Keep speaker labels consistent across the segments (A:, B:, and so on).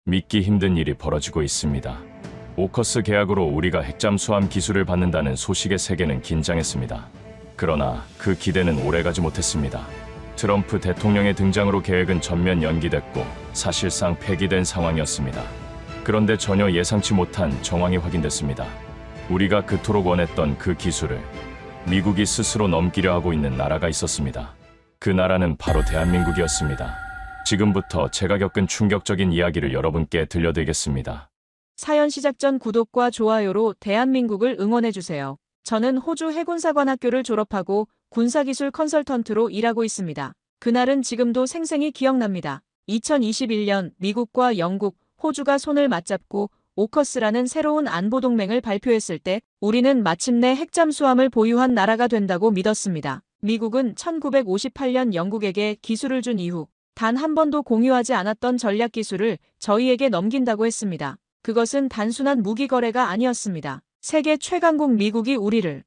A: 믿기 힘든 일이 벌어지고 있습니다. 오커스 계약으로 우리가 핵잠수함 기술을 받는다는 소식의 세계는 긴장했습니다. 그러나 그 기대는 오래가지 못했습니다. 트럼프 대통령의 등장으로 계획은 전면 연기됐고 사실상 폐기된 상황이었습니다. 그런데 전혀 예상치 못한 정황이 확인됐습니다. 우리가 그토록 원했던 그 기술을 미국이 스스로 넘기려 하고 있는 나라가 있었습니다. 그 나라는 바로 대한민국이었습니다. 지금부터 제가 겪은 충격적인 이야기를 여러분께 들려드리겠습니다.
B: 사연 시작 전 구독과 좋아요로 대한민국을 응원해주세요. 저는 호주 해군사관학교를 졸업하고 군사기술 컨설턴트로 일하고 있습니다. 그날은 지금도 생생히 기억납니다. 2021년 미국과 영국, 호주가 손을 맞잡고 오커스라는 새로운 안보동맹을 발표했을 때 우리는 마침내 핵잠수함을 보유한 나라가 된다고 믿었습니다. 미국은 1958년 영국에게 기술을 준 이후 단 한 번도 공유하지 않았던 전략기술을 저희에게 넘긴다고 했습니다. 그것은 단순한 무기 거래가 아니었습니다. 세계 최강국 미국이 우리를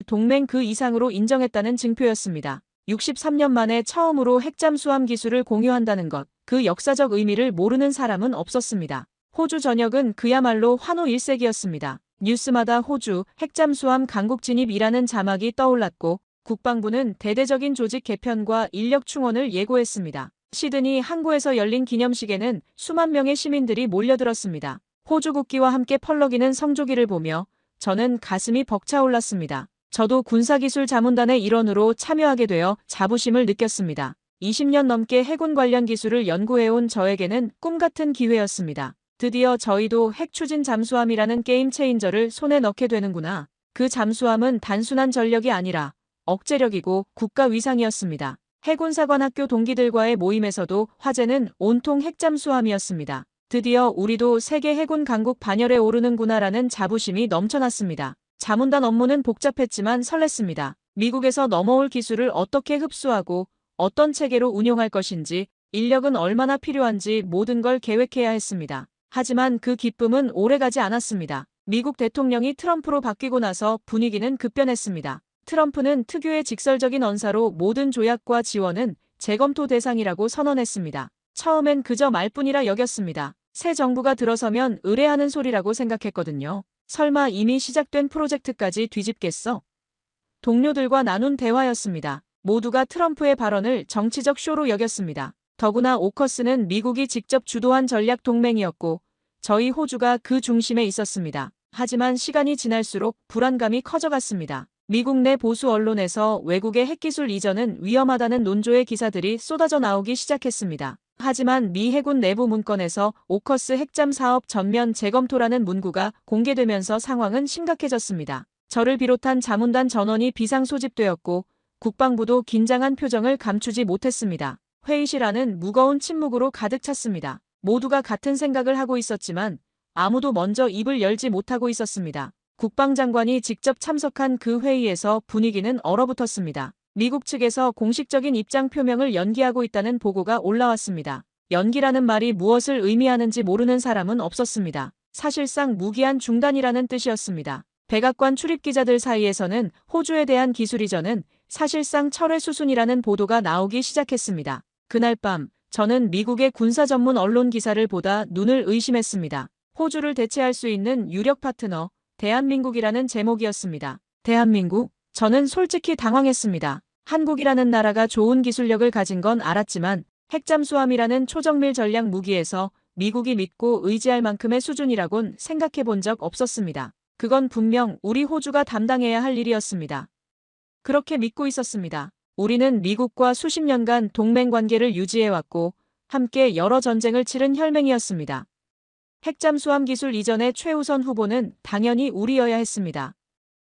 B: 동맹 그 이상으로 인정했다는 증표였습니다. 63년 만에 처음으로 핵잠수함 기술을 공유한다는 것, 그 역사적 의미를 모르는 사람은 없었습니다. 호주 전역은 그야말로 환호 일색이었습니다. 뉴스마다 호주 핵잠수함 강국 진입이라는 자막이 떠올랐고 국방부는 대대적인 조직 개편과 인력 충원을 예고했습니다. 시드니 항구에서 열린 기념식에는 수만 명의 시민들이 몰려들었습니다. 호주 국기와 함께 펄럭이는 성조기를 보며 저는 가슴이 벅차올랐습니다. 저도 군사기술 자문단의 일원으로 참여하게 되어 자부심을 느꼈습니다. 20년 넘게 해군 관련 기술을 연구해온 저에게는 꿈같은 기회였습니다. 드디어 저희도 핵추진 잠수함이라는 게임 체인저를 손에 넣게 되는구나. 그 잠수함은 단순한 전력이 아니라 억제력이고 국가 위상이었습니다. 해군사관학교 동기들과의 모임에서도 화제는 온통 핵잠수함이었습니다. 드디어 우리도 세계 해군 강국 반열에 오르는구나라는 자부심이 넘쳐났습니다. 자문단 업무는 복잡했지만 설렜습니다. 미국에서 넘어올 기술을 어떻게 흡수하고 어떤 체계로 운용할 것인지, 인력은 얼마나 필요한지 모든 걸 계획해야 했습니다. 하지만 그 기쁨은 오래가지 않았습니다. 미국 대통령이 트럼프로 바뀌고 나서 분위기는 급변했습니다. 트럼프는 특유의 직설적인 언사로 모든 조약과 지원은 재검토 대상이라고 선언했습니다. 처음엔 그저 말뿐이라 여겼습니다. 새 정부가 들어서면 의뢰하는 소리라고 생각했거든요. 설마 이미 시작된 프로젝트까지 뒤집겠어? 동료들과 나눈 대화였습니다. 모두가 트럼프의 발언을 정치적 쇼로 여겼습니다. 더구나 오커스는 미국이 직접 주도한 전략 동맹이었고 저희 호주가 그 중심에 있었습니다. 하지만 시간이 지날수록 불안감이 커져갔습니다. 미국 내 보수 언론에서 외국의 핵기술 이전은 위험하다는 논조의 기사들이 쏟아져 나오기 시작했습니다. 하지만 미 해군 내부 문건에서 오커스 핵잠 사업 전면 재검토라는 문구가 공개되면서 상황은 심각해졌습니다. 저를 비롯한 자문단 전원이 비상 소집되었고 국방부도 긴장한 표정을 감추지 못했습니다. 회의실 안은 무거운 침묵으로 가득 찼습니다. 모두가 같은 생각을 하고 있었지만 아무도 먼저 입을 열지 못하고 있었습니다. 국방장관이 직접 참석한 그 회의에서 분위기는 얼어붙었습니다. 미국 측에서 공식적인 입장 표명을 연기하고 있다는 보고가 올라왔습니다. 연기라는 말이 무엇을 의미하는지 모르는 사람은 없었습니다. 사실상 무기한 중단이라는 뜻이었습니다. 백악관 출입기자들 사이에서는 호주에 대한 기술 이전은 사실상 철회 수순이라는 보도가 나오기 시작했습니다. 그날 밤 저는 미국의 군사 전문 언론 기사를 보다 눈을 의심했습니다. 호주를 대체할 수 있는 유력 파트너, 대한민국이라는 제목이었습니다. 대한민국? 저는 솔직히 당황했습니다. 한국이라는 나라가 좋은 기술력을 가진 건 알았지만 핵잠수함이라는 초정밀 전략 무기에서 미국이 믿고 의지할 만큼의 수준이라곤 생각해 본 적 없었습니다. 그건 분명 우리 호주가 담당해야 할 일이었습니다. 그렇게 믿고 있었습니다. 우리는 미국과 수십 년간 동맹 관계를 유지해왔고 함께 여러 전쟁을 치른 혈맹이었습니다. 핵잠수함 기술 이전의 최우선 후보는 당연히 우리여야 했습니다.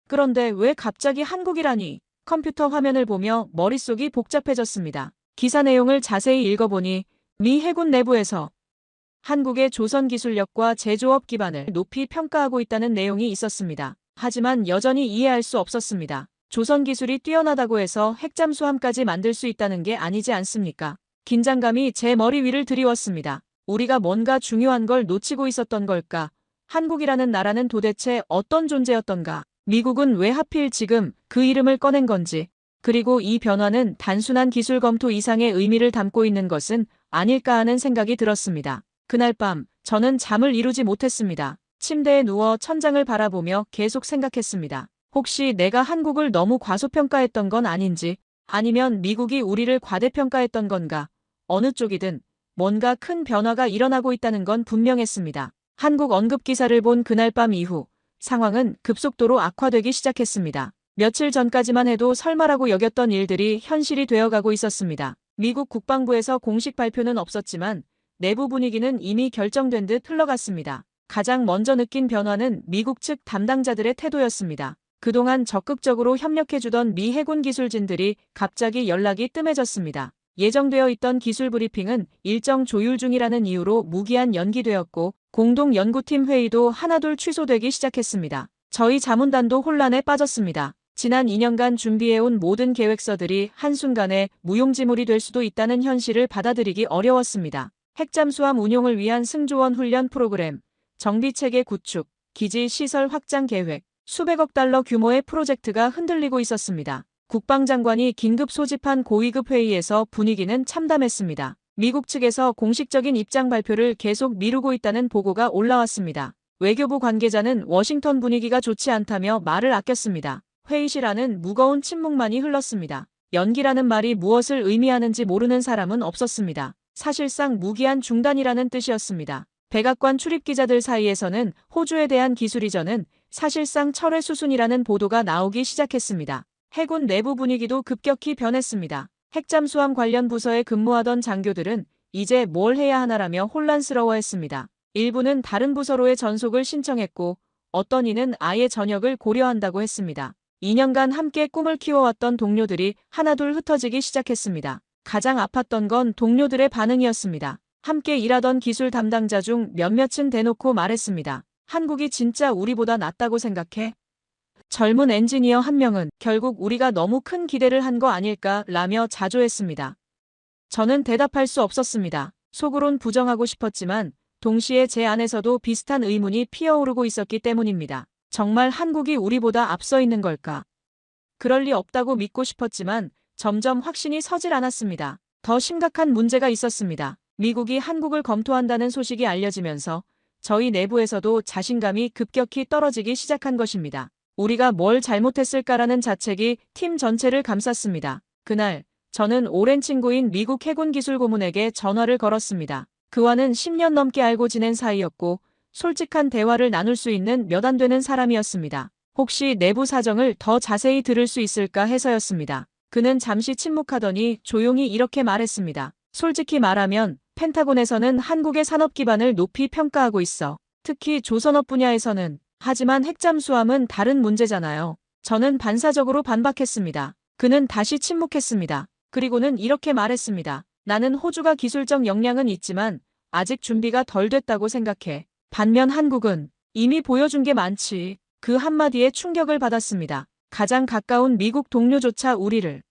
B: 그런데 왜 갑자기 한국이라니? 컴퓨터 화면을 보며 머릿속이 복잡해졌습니다. 기사 내용을 자세히 읽어보니 미 해군 내부에서 한국의 조선 기술력과 제조업 기반을 높이 평가하고 있다는 내용이 있었습니다. 하지만 여전히 이해할 수 없었습니다. 조선 기술이 뛰어나다고 해서 핵잠수함까지 만들 수 있다는 게 아니지 않습니까? 긴장감이 제 머리 위를 드리웠습니다. 우리가 뭔가 중요한 걸 놓치고 있었던 걸까? 한국이라는 나라는 도대체 어떤 존재였던가? 미국은 왜 하필 지금 그 이름을 꺼낸 건지? 그리고 이 변화는 단순한 기술 검토 이상의 의미를 담고 있는 것은 아닐까 하는 생각이 들었습니다. 그날 밤 저는 잠을 이루지 못했습니다. 침대에 누워 천장을 바라보며 계속 생각했습니다. 혹시 내가 한국을 너무 과소평가했던 건 아닌지, 아니면 미국이 우리를 과대평가했던 건가? 어느 쪽이든 뭔가 큰 변화가 일어나고 있다는 건 분명했습니다. 한국 언급 기사를 본 그날 밤 이후 상황은 급속도로 악화되기 시작했습니다. 며칠 전까지만 해도 설마라고 여겼던 일들이 현실이 되어가고 있었습니다. 미국 국방부에서 공식 발표는 없었지만 내부 분위기는 이미 결정된 듯 흘러갔습니다. 가장 먼저 느낀 변화는 미국 측 담당자들의 태도였습니다. 그동안 적극적으로 협력해주던 미 해군 기술진들이 갑자기 연락이 뜸해졌습니다. 예정되어 있던 기술 브리핑은 일정 조율 중이라는 이유로 무기한 연기되었고 공동 연구팀 회의도 하나둘 취소되기 시작했습니다. 저희 자문단도 혼란에 빠졌습니다. 지난 2년간 준비해온 모든 계획서들이 한순간에 무용지물이 될 수도 있다는 현실을 받아들이기 어려웠습니다. 핵잠수함 운용을 위한 승조원 훈련 프로그램, 정비체계 구축, 기지 시설 확장 계획, 수백억 달러 규모의 프로젝트가 흔들리고 있었습니다. 국방장관이 긴급 소집한 고위급 회의에서 분위기는 참담했습니다. 미국 측에서 공식적인 입장 발표를 계속 미루고 있다는 보고가 올라왔습니다. 외교부 관계자는 워싱턴 분위기가 좋지 않다며 말을 아꼈습니다. 회의실 안은 무거운 침묵만이 흘렀습니다. 연기라는 말이 무엇을 의미하는지 모르는 사람은 없었습니다. 사실상 무기한 중단이라는 뜻이었습니다. 백악관 출입기자들 사이에서는 호주에 대한 기술 이전은 사실상 철회 수순이라는 보도가 나오기 시작했습니다. 해군 내부 분위기도 급격히 변했습니다. 핵잠수함 관련 부서에 근무하던 장교들은 이제 뭘 해야 하나라며 혼란스러워했습니다. 일부는 다른 부서로의 전속을 신청했고 어떤 이는 아예 전역을 고려한다고 했습니다. 2년간 함께 꿈을 키워왔던 동료들이 하나둘 흩어지기 시작했습니다. 가장 아팠던 건 동료들의 반응이었습니다. 함께 일하던 기술 담당자 중 몇몇은 대놓고 말했습니다. 한국이 진짜 우리보다 낫다고 생각해? 젊은 엔지니어 한 명은 결국 우리가 너무 큰 기대를 한 거 아닐까 라며 자조했습니다. 저는 대답할 수 없었습니다. 속으론 부정하고 싶었지만 동시에 제 안에서도 비슷한 의문이 피어오르고 있었기 때문입니다. 정말 한국이 우리보다 앞서 있는 걸까? 그럴 리 없다고 믿고 싶었지만 점점 확신이 서질 않았습니다. 더 심각한 문제가 있었습니다. 미국이 한국을 검토한다는 소식이 알려지면서 저희 내부에서도 자신감이 급격히 떨어지기 시작한 것입니다. 우리가 뭘 잘못했을까라는 자책이 팀 전체를 감쌌습니다. 그날 저는 오랜 친구인 미국 해군 기술 고문에게 전화를 걸었습니다. 그와는 10년 넘게 알고 지낸 사이였고 솔직한 대화를 나눌 수 있는 몇 안 되는 사람이었습니다. 혹시 내부 사정을 더 자세히 들을 수 있을까 해서였습니다. 그는 잠시 침묵하더니 조용히 이렇게 말했습니다. 솔직히 말하면 펜타곤에서는 한국의 산업 기반을 높이 평가하고 있어. 특히 조선업 분야에서는. 하지만 핵잠수함은 다른 문제잖아요. 저는 반사적으로 반박했습니다. 그는 다시 침묵했습니다. 그리고는 이렇게 말했습니다. 나는 호주가 기술적 역량은 있지만 아직 준비가 덜 됐다고 생각해. 반면 한국은 이미 보여준 게 많지. 그 한마디에 충격을 받았습니다. 가장 가까운 미국 동료조차 우리를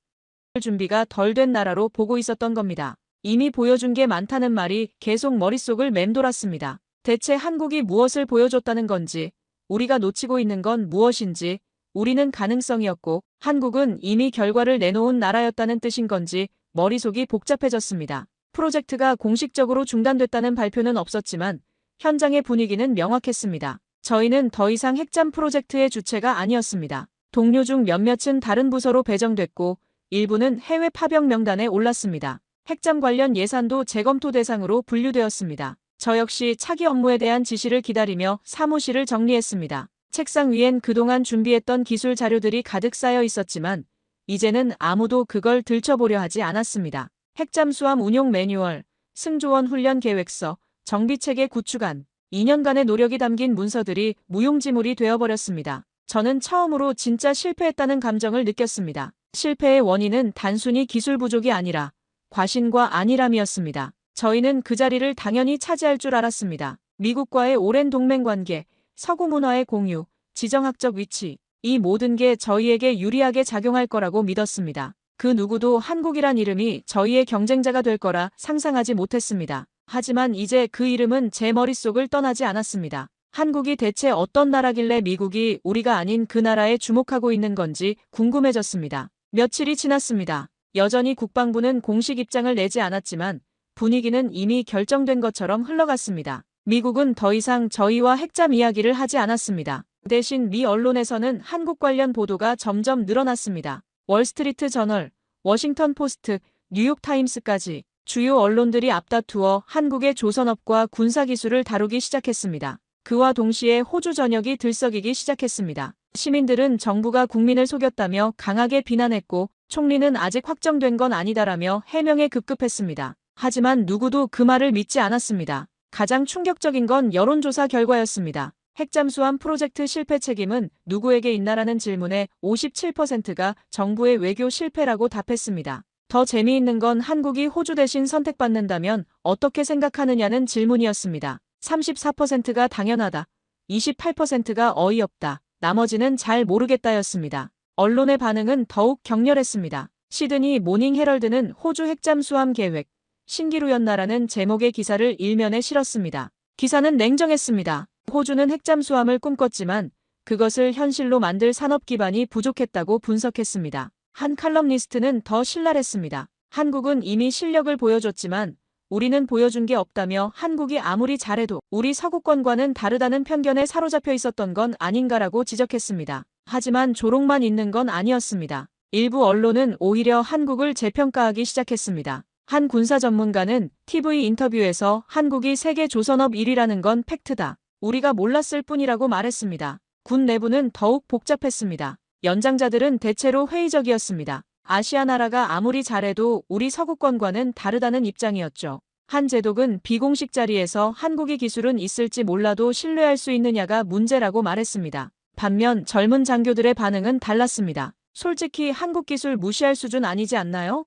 B: 준비가 덜 된 나라로 보고 있었던 겁니다. 이미 보여준 게 많다는 말이 계속 머릿속을 맴돌았습니다. 대체 한국이 무엇을 보여줬다는 건지, 우리가 놓치고 있는 건 무엇인지, 우리는 가능성이었고 한국은 이미 결과를 내놓은 나라였다는 뜻인 건지 머릿속이 복잡해졌습니다. 프로젝트가 공식적으로 중단됐다는 발표는 없었지만 현장의 분위기는 명확했습니다. 저희는 더 이상 핵잠 프로젝트의 주체가 아니었습니다. 동료 중 몇몇은 다른 부서로 배정됐고 일부는 해외 파병 명단에 올랐습니다. 핵잠 관련 예산도 재검토 대상으로 분류되었습니다. 저 역시 차기 업무에 대한 지시를 기다리며 사무실을 정리했습니다. 책상 위엔 그동안 준비했던 기술 자료들이 가득 쌓여 있었지만 이제는 아무도 그걸 들춰보려 하지 않았습니다. 핵잠수함 운용 매뉴얼, 승조원 훈련 계획서, 정비체계 구축안, 2년간의 노력이 담긴 문서들이 무용지물이 되어버렸습니다. 저는 처음으로 진짜 실패했다는 감정을 느꼈습니다. 실패의 원인은 단순히 기술 부족이 아니라 과신과 안일함이었습니다. 저희는 그 자리를 당연히 차지할 줄 알았습니다. 미국과의 오랜 동맹관계, 서구 문화의 공유, 지정학적 위치, 이 모든 게 저희에게 유리하게 작용할 거라고 믿었습니다. 그 누구도 한국이란 이름이 저희의 경쟁자가 될 거라 상상하지 못했습니다. 하지만 이제 그 이름은 제 머릿속을 떠나지 않았습니다. 한국이 대체 어떤 나라길래 미국이 우리가 아닌 그 나라에 주목하고 있는 건지 궁금해졌습니다. 며칠이 지났습니다. 여전히 국방부는 공식 입장을 내지 않았지만 분위기는 이미 결정된 것처럼 흘러갔습니다. 미국은 더 이상 저희와 핵잠 이야기를 하지 않았습니다. 대신 미 언론에서는 한국 관련 보도가 점점 늘어났습니다. 월스트리트 저널, 워싱턴 포스트, 뉴욕타임스까지 주요 언론들이 앞다투어 한국의 조선업과 군사기술을 다루기 시작했습니다. 그와 동시에 호주 전역이 들썩이기 시작했습니다. 시민들은 정부가 국민을 속였다며 강하게 비난했고 총리는 아직 확정된 건 아니다라며 해명에 급급했습니다. 하지만 누구도 그 말을 믿지 않았습니다. 가장 충격적인 건 여론조사 결과였습니다. 핵잠수함 프로젝트 실패 책임은 누구에게 있나라는 질문에 57%가 정부의 외교 실패라고 답했습니다. 더 재미있는 건 한국이 호주 대신 선택받는다면 어떻게 생각하느냐는 질문이었습니다. 34%가 당연하다, 28%가 어이없다, 나머지는 잘 모르겠다였습니다. 언론의 반응은 더욱 격렬했습니다. 시드니 모닝 헤럴드는 호주 핵잠수함 계획, 신기루였나라는 제목의 기사를 일면에 실었습니다. 기사는 냉정했습니다. 호주는 핵잠수함을 꿈꿨지만 그것을 현실로 만들 산업 기반이 부족했다고 분석했습니다. 한 칼럼니스트는 더 신랄했습니다. 한국은 이미 실력을 보여줬지만 우리는 보여준 게 없다며 한국이 아무리 잘해도 우리 서구권과는 다르다는 편견에 사로잡혀 있었던 건 아닌가라고 지적했습니다. 하지만 조롱만 있는 건 아니었습니다. 일부 언론은 오히려 한국을 재평가하기 시작했습니다. 한 군사 전문가는 TV 인터뷰에서 한국이 세계 조선업 1위라는 건 팩트다, 우리가 몰랐을 뿐이라고 말했습니다. 군 내부는 더욱 복잡했습니다. 연장자들은 대체로 회의적이었습니다. 아시아 나라가 아무리 잘해도 우리 서구권과는 다르다는 입장이었죠. 한 제독은 비공식 자리에서 한국의 기술은 있을지 몰라도 신뢰할 수 있느냐가 문제라고 말했습니다. 반면 젊은 장교들의 반응은 달랐습니다. 솔직히 한국 기술 무시할 수준 아니지 않나요?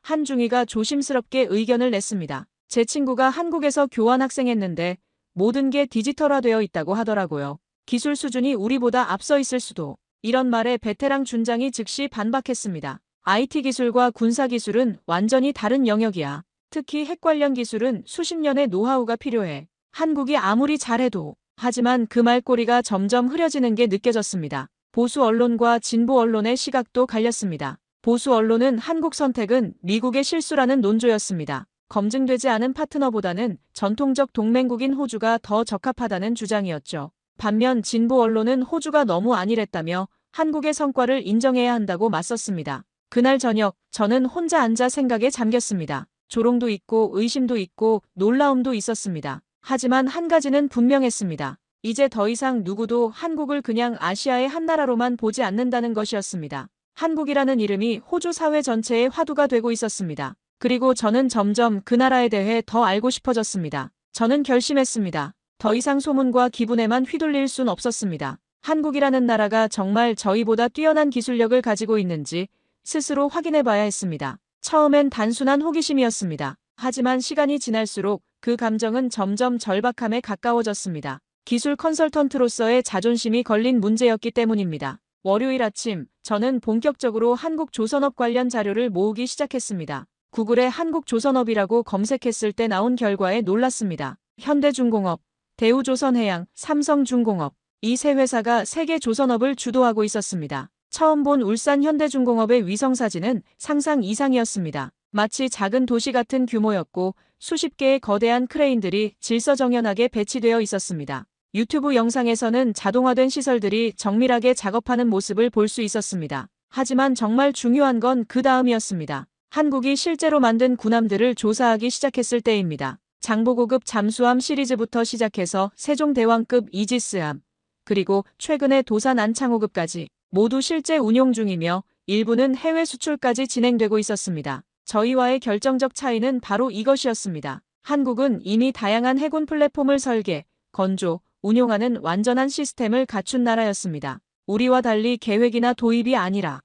B: 한 중위가 조심스럽게 의견을 냈습니다. 제 친구가 한국에서 교환학생했는데 모든 게 디지털화되어 있다고 하더라고요. 기술 수준이 우리보다 앞서 있을 수도. 이런 말에 베테랑 준장이 즉시 반박했습니다. IT 기술과 군사 기술은 완전히 다른 영역이야. 특히 핵 관련 기술은 수십 년의 노하우가 필요해. 한국이 아무리 잘해도. 하지만 그 말꼬리가 점점 흐려지는 게 느껴졌습니다. 보수 언론과 진보 언론의 시각도 갈렸습니다. 보수 언론은 한국 선택은 미국의 실수라는 논조였습니다. 검증되지 않은 파트너보다는 전통적 동맹국인 호주가 더 적합하다는 주장이었죠. 반면 진보 언론은 호주가 너무 안일했다며 한국의 성과를 인정해야 한다고 맞섰습니다. 그날 저녁 저는 혼자 앉아 생각에 잠겼습니다. 조롱도 있고 의심도 있고 놀라움도 있었습니다. 하지만 한 가지는 분명했습니다. 이제 더 이상 누구도 한국을 그냥 아시아의 한 나라로만 보지 않는다는 것이었습니다. 한국이라는 이름이 호주 사회 전체의 화두가 되고 있었습니다. 그리고 저는 점점 그 나라에 대해 더 알고 싶어졌습니다. 저는 결심했습니다. 더 이상 소문과 기분에만 휘둘릴 순 없었습니다. 한국이라는 나라가 정말 저희보다 뛰어난 기술력을 가지고 있는지 스스로 확인해봐야 했습니다. 처음엔 단순한 호기심이었습니다. 하지만 시간이 지날수록 그 감정은 점점 절박함에 가까워졌습니다. 기술 컨설턴트로서의 자존심이 걸린 문제였기 때문입니다. 월요일 아침, 저는 본격적으로 한국 조선업 관련 자료를 모으기 시작했습니다. 구글에 한국 조선업이라고 검색했을 때 나온 결과에 놀랐습니다. 현대중공업, 대우조선해양, 삼성중공업, 이 세 회사가 세계 조선업을 주도하고 있었습니다. 처음 본 울산 현대중공업의 위성사진은 상상 이상이었습니다. 마치 작은 도시 같은 규모였고 수십 개의 거대한 크레인들이 질서정연하게 배치되어 있었습니다. 유튜브 영상에서는 자동화된 시설들이 정밀하게 작업하는 모습을 볼 수 있었습니다. 하지만 정말 중요한 건 그 다음이었습니다. 한국이 실제로 만든 군함들을 조사하기 시작했을 때입니다. 장보고급 잠수함 시리즈부터 시작해서 세종대왕급 이지스함, 그리고 최근의 도산 안창호급까지 모두 실제 운용 중이며 일부는 해외 수출까지 진행되고 있었습니다. 저희와의 결정적 차이는 바로 이것이었습니다. 한국은 이미 다양한 해군 플랫폼을 설계, 건조, 운용하는 완전한 시스템을 갖춘 나라였습니다. 우리와 달리 계획이나 도입이 아니라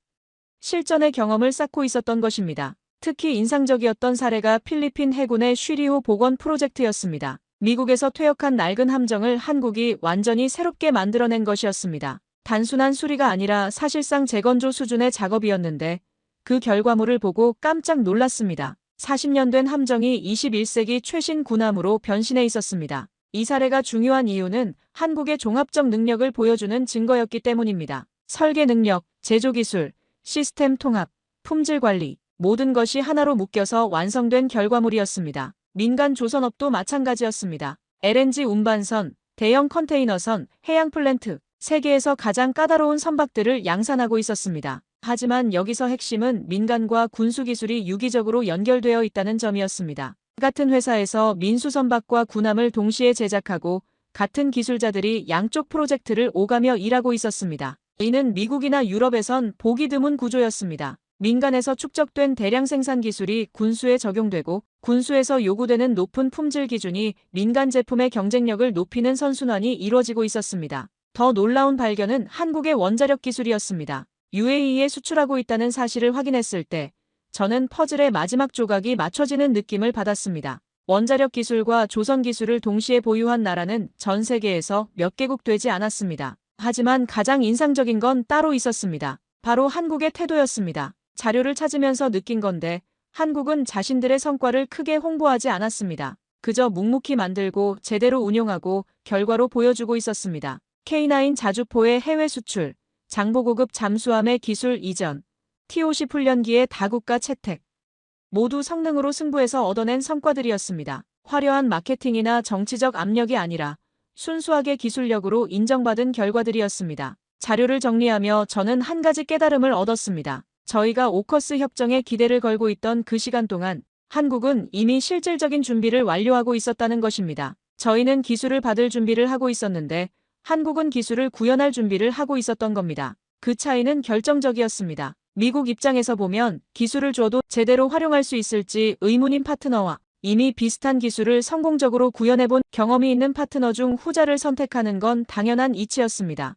B: 실전의 경험을 쌓고 있었던 것입니다. 특히 인상적이었던 사례가 필리핀 해군의 쉬리호 복원 프로젝트였습니다. 미국에서 퇴역한 낡은 함정을 한국이 완전히 새롭게 만들어낸 것이었습니다. 단순한 수리가 아니라 사실상 재건조 수준의 작업이었는데 그 결과물을 보고 깜짝 놀랐습니다. 40년 된 함정이 21세기 최신 군함으로 변신해 있었습니다. 이 사례가 중요한 이유는 한국의 종합적 능력을 보여주는 증거였기 때문입니다. 설계 능력, 제조 기술, 시스템 통합, 품질 관리, 모든 것이 하나로 묶여서 완성된 결과물이었습니다. 민간 조선업도 마찬가지였습니다. LNG 운반선, 대형 컨테이너선, 해양 플랜트, 세계에서 가장 까다로운 선박들을 양산하고 있었습니다. 하지만 여기서 핵심은 민간과 군수 기술이 유기적으로 연결되어 있다는 점이었습니다. 같은 회사에서 민수 선박과 군함을 동시에 제작하고 같은 기술자들이 양쪽 프로젝트를 오가며 일하고 있었습니다. 이는 미국이나 유럽에선 보기 드문 구조였습니다. 민간에서 축적된 대량 생산 기술이 군수에 적용되고 군수에서 요구되는 높은 품질 기준이 민간 제품의 경쟁력을 높이는 선순환이 이루어지고 있었습니다. 더 놀라운 발견은 한국의 원자력 기술이었습니다. UAE에 수출하고 있다는 사실을 확인했을 때 저는 퍼즐의 마지막 조각이 맞춰지는 느낌을 받았습니다. 원자력 기술과 조선 기술을 동시에 보유한 나라는 전 세계에서 몇 개국 되지 않았습니다. 하지만 가장 인상적인 건 따로 있었습니다. 바로 한국의 태도였습니다. 자료를 찾으면서 느낀 건데 한국은 자신들의 성과를 크게 홍보하지 않았습니다. 그저 묵묵히 만들고 제대로 운용하고 결과로 보여주고 있었습니다. K9 자주포의 해외 수출, 장보고급 잠수함의 기술 이전, TOC 훈련기의 다국가 채택. 모두 성능으로 승부해서 얻어낸 성과들이었습니다. 화려한 마케팅이나 정치적 압력이 아니라 순수하게 기술력으로 인정받은 결과들이었습니다. 자료를 정리하며 저는 한 가지 깨달음을 얻었습니다. 저희가 오커스 협정에 기대를 걸고 있던 그 시간 동안 한국은 이미 실질적인 준비를 완료하고 있었다는 것입니다. 저희는 기술을 받을 준비를 하고 있었는데 한국은 기술을 구현할 준비를 하고 있었던 겁니다. 그 차이는 결정적이었습니다. 미국 입장에서 보면 기술을 줘도 제대로 활용할 수 있을지 의문인 파트너와 이미 비슷한 기술을 성공적으로 구현해본 경험이 있는 파트너 중 후자를 선택하는 건 당연한 이치였습니다.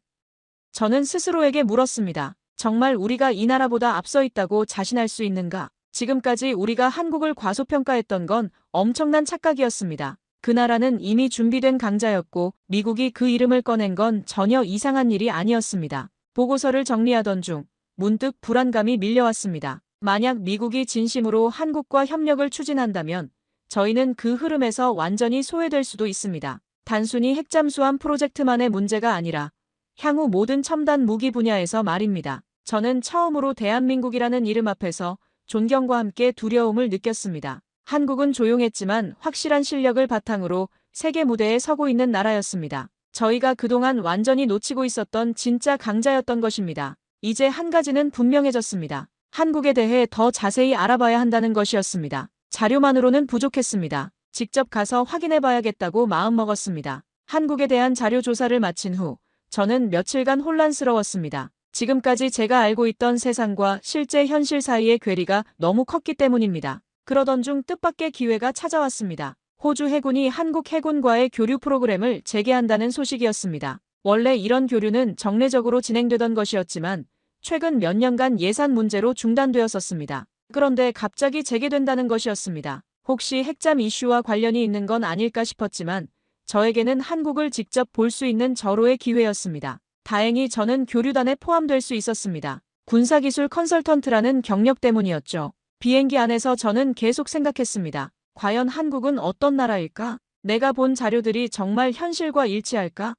B: 저는 스스로에게 물었습니다. 정말 우리가 이 나라보다 앞서 있다고 자신할 수 있는가? 지금까지 우리가 한국을 과소평가했던 건 엄청난 착각이었습니다. 그 나라는 이미 준비된 강자였고 미국이 그 이름을 꺼낸 건 전혀 이상한 일이 아니었습니다. 보고서를 정리하던 중 문득 불안감이 밀려왔습니다. 만약 미국이 진심으로 한국과 협력을 추진한다면 저희는 그 흐름에서 완전히 소외될 수도 있습니다. 단순히 핵잠수함 프로젝트만의 문제가 아니라 향후 모든 첨단 무기 분야에서 말입니다. 저는 처음으로 대한민국이라는 이름 앞에서 존경과 함께 두려움을 느꼈습니다. 한국은 조용했지만 확실한 실력을 바탕으로 세계 무대에 서고 있는 나라였습니다. 저희가 그동안 완전히 놓치고 있었던 진짜 강자였던 것입니다. 이제 한 가지는 분명해졌습니다. 한국에 대해 더 자세히 알아봐야 한다는 것이었습니다. 자료만으로는 부족했습니다. 직접 가서 확인해봐야겠다고 마음먹었습니다. 한국에 대한 자료 조사를 마친 후 저는 며칠간 혼란스러웠습니다. 지금까지 제가 알고 있던 세상과 실제 현실 사이의 괴리가 너무 컸기 때문입니다. 그러던 중 뜻밖의 기회가 찾아왔습니다. 호주 해군이 한국 해군과의 교류 프로그램을 재개한다는 소식이었습니다. 원래 이런 교류는 정례적으로 진행되던 것이었지만 최근 몇 년간 예산 문제로 중단되었었습니다. 그런데 갑자기 재개된다는 것이었습니다. 혹시 핵잠 이슈와 관련이 있는 건 아닐까 싶었지만 저에게는 한국을 직접 볼 수 있는 절호의 기회였습니다. 다행히 저는 교류단에 포함될 수 있었습니다. 군사기술 컨설턴트라는 경력 때문이었죠. 비행기 안에서 저는 계속 생각했습니다. 과연 한국은 어떤 나라일까? 내가 본 자료들이 정말 현실과 일치할까?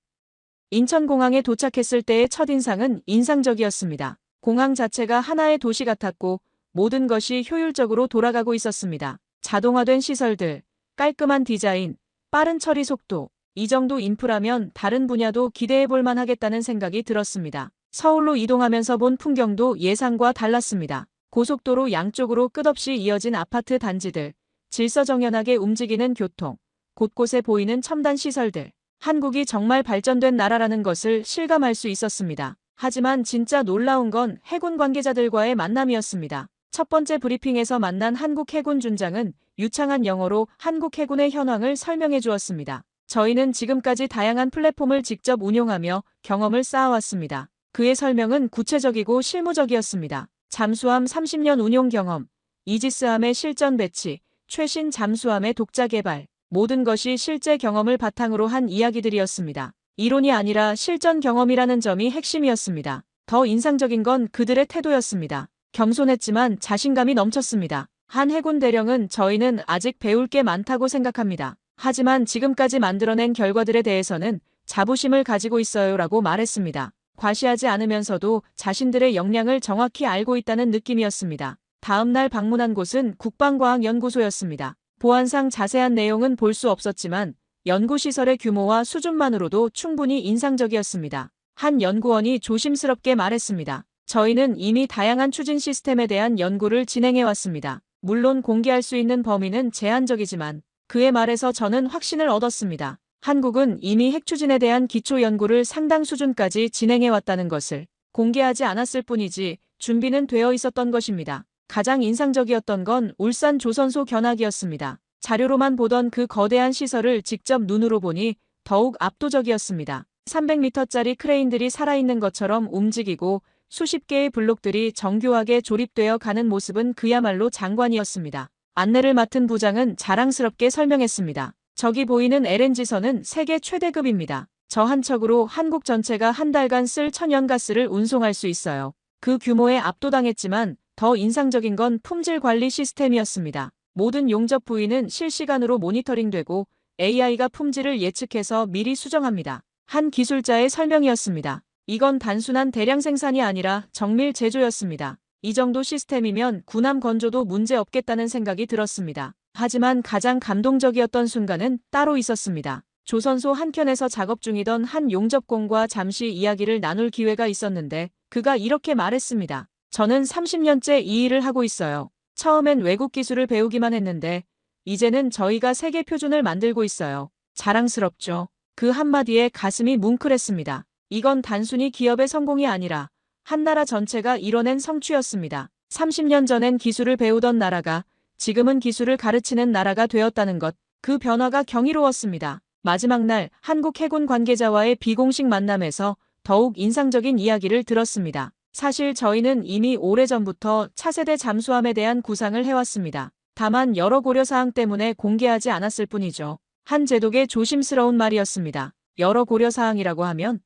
B: 인천공항에 도착했을 때의 첫인상은 인상적이었습니다. 공항 자체가 하나의 도시 같았고 모든 것이 효율적으로 돌아가고 있었습니다. 자동화된 시설들, 깔끔한 디자인, 빠른 처리 속도, 이 정도 인프라면 다른 분야도 기대해볼 만하겠다는 생각이 들었습니다. 서울로 이동하면서 본 풍경도 예상과 달랐습니다. 고속도로 양쪽으로 끝없이 이어진 아파트 단지들, 질서정연하게 움직이는 교통, 곳곳에 보이는 첨단 시설들. 한국이 정말 발전된 나라라는 것을 실감할 수 있었습니다. 하지만 진짜 놀라운 건 해군 관계자들과의 만남이었습니다. 첫 번째 브리핑에서 만난 한국 해군 준장은 유창한 영어로 한국 해군의 현황을 설명해 주었습니다. 저희는 지금까지 다양한 플랫폼을 직접 운용하며 경험을 쌓아왔습니다. 그의 설명은 구체적이고 실무적이었습니다. 잠수함 30년 운용 경험, 이지스함의 실전 배치, 최신 잠수함의 독자 개발, 모든 것이 실제 경험을 바탕으로 한 이야기들이었습니다. 이론이 아니라 실전 경험이라는 점이 핵심이었습니다. 더 인상적인 건 그들의 태도였습니다. 겸손했지만 자신감이 넘쳤습니다. 한 해군 대령은 저희는 아직 배울 게 많다고 생각합니다. 하지만 지금까지 만들어낸 결과들에 대해서는 자부심을 가지고 있어요라고 말했습니다. 과시하지 않으면서도 자신들의 역량을 정확히 알고 있다는 느낌이었습니다. 다음 날 방문한 곳은 국방과학연구소였습니다. 보안상 자세한 내용은 볼 수 없었지만 연구시설의 규모와 수준만으로도 충분히 인상적이었습니다. 한 연구원이 조심스럽게 말했습니다. 저희는 이미 다양한 추진 시스템에 대한 연구를 진행해왔습니다. 물론 공개할 수 있는 범위는 제한적이지만 그의 말에서 저는 확신을 얻었습니다. 한국은 이미 핵추진에 대한 기초 연구를 상당 수준까지 진행해왔다는 것을 공개하지 않았을 뿐이지 준비는 되어 있었던 것입니다. 가장 인상적이었던 건 울산 조선소 견학이었습니다. 자료로만 보던 그 거대한 시설을 직접 눈으로 보니 더욱 압도적이었습니다. 300m짜리 크레인들이 살아있는 것처럼 움직이고 수십 개의 블록들이 정교하게 조립되어 가는 모습은 그야말로 장관이었습니다. 안내를 맡은 부장은 자랑스럽게 설명했습니다. 저기 보이는 LNG선은 세계 최대급입니다. 저 한 척으로 한국 전체가 한 달간 쓸 천연가스를 운송할 수 있어요. 그 규모에 압도당했지만 더 인상적인 건 품질 관리 시스템이었습니다. 모든 용접 부위는 실시간으로 모니터링되고 AI가 품질을 예측해서 미리 수정합니다. 한 기술자의 설명이었습니다. 이건 단순한 대량 생산이 아니라 정밀 제조였습니다. 이 정도 시스템이면 군함 건조도 문제 없겠다는 생각이 들었습니다. 하지만 가장 감동적이었던 순간은 따로 있었습니다. 조선소 한켠에서 작업 중이던 한 용접공과 잠시 이야기를 나눌 기회가 있었는데 그가 이렇게 말했습니다. 저는 30년째 이 일을 하고 있어요. 처음엔 외국 기술을 배우기만 했는데 이제는 저희가 세계 표준을 만들고 있어요. 자랑스럽죠. 그 한마디에 가슴이 뭉클했습니다. 이건 단순히 기업의 성공이 아니라 한 나라 전체가 이뤄낸 성취였습니다. 30년 전엔 기술을 배우던 나라가 지금은 기술을 가르치는 나라가 되었다는 것, 그 변화가 경이로웠습니다. 마지막 날 한국 해군 관계자와의 비공식 만남에서 더욱 인상적인 이야기를 들었습니다. 사실 저희는 이미 오래전부터 차세대 잠수함에 대한 구상을 해왔습니다. 다만 여러 고려사항 때문에 공개하지 않았을 뿐이죠. 한 제독의 조심스러운 말이었습니다. 여러 고려사항이라고 하면?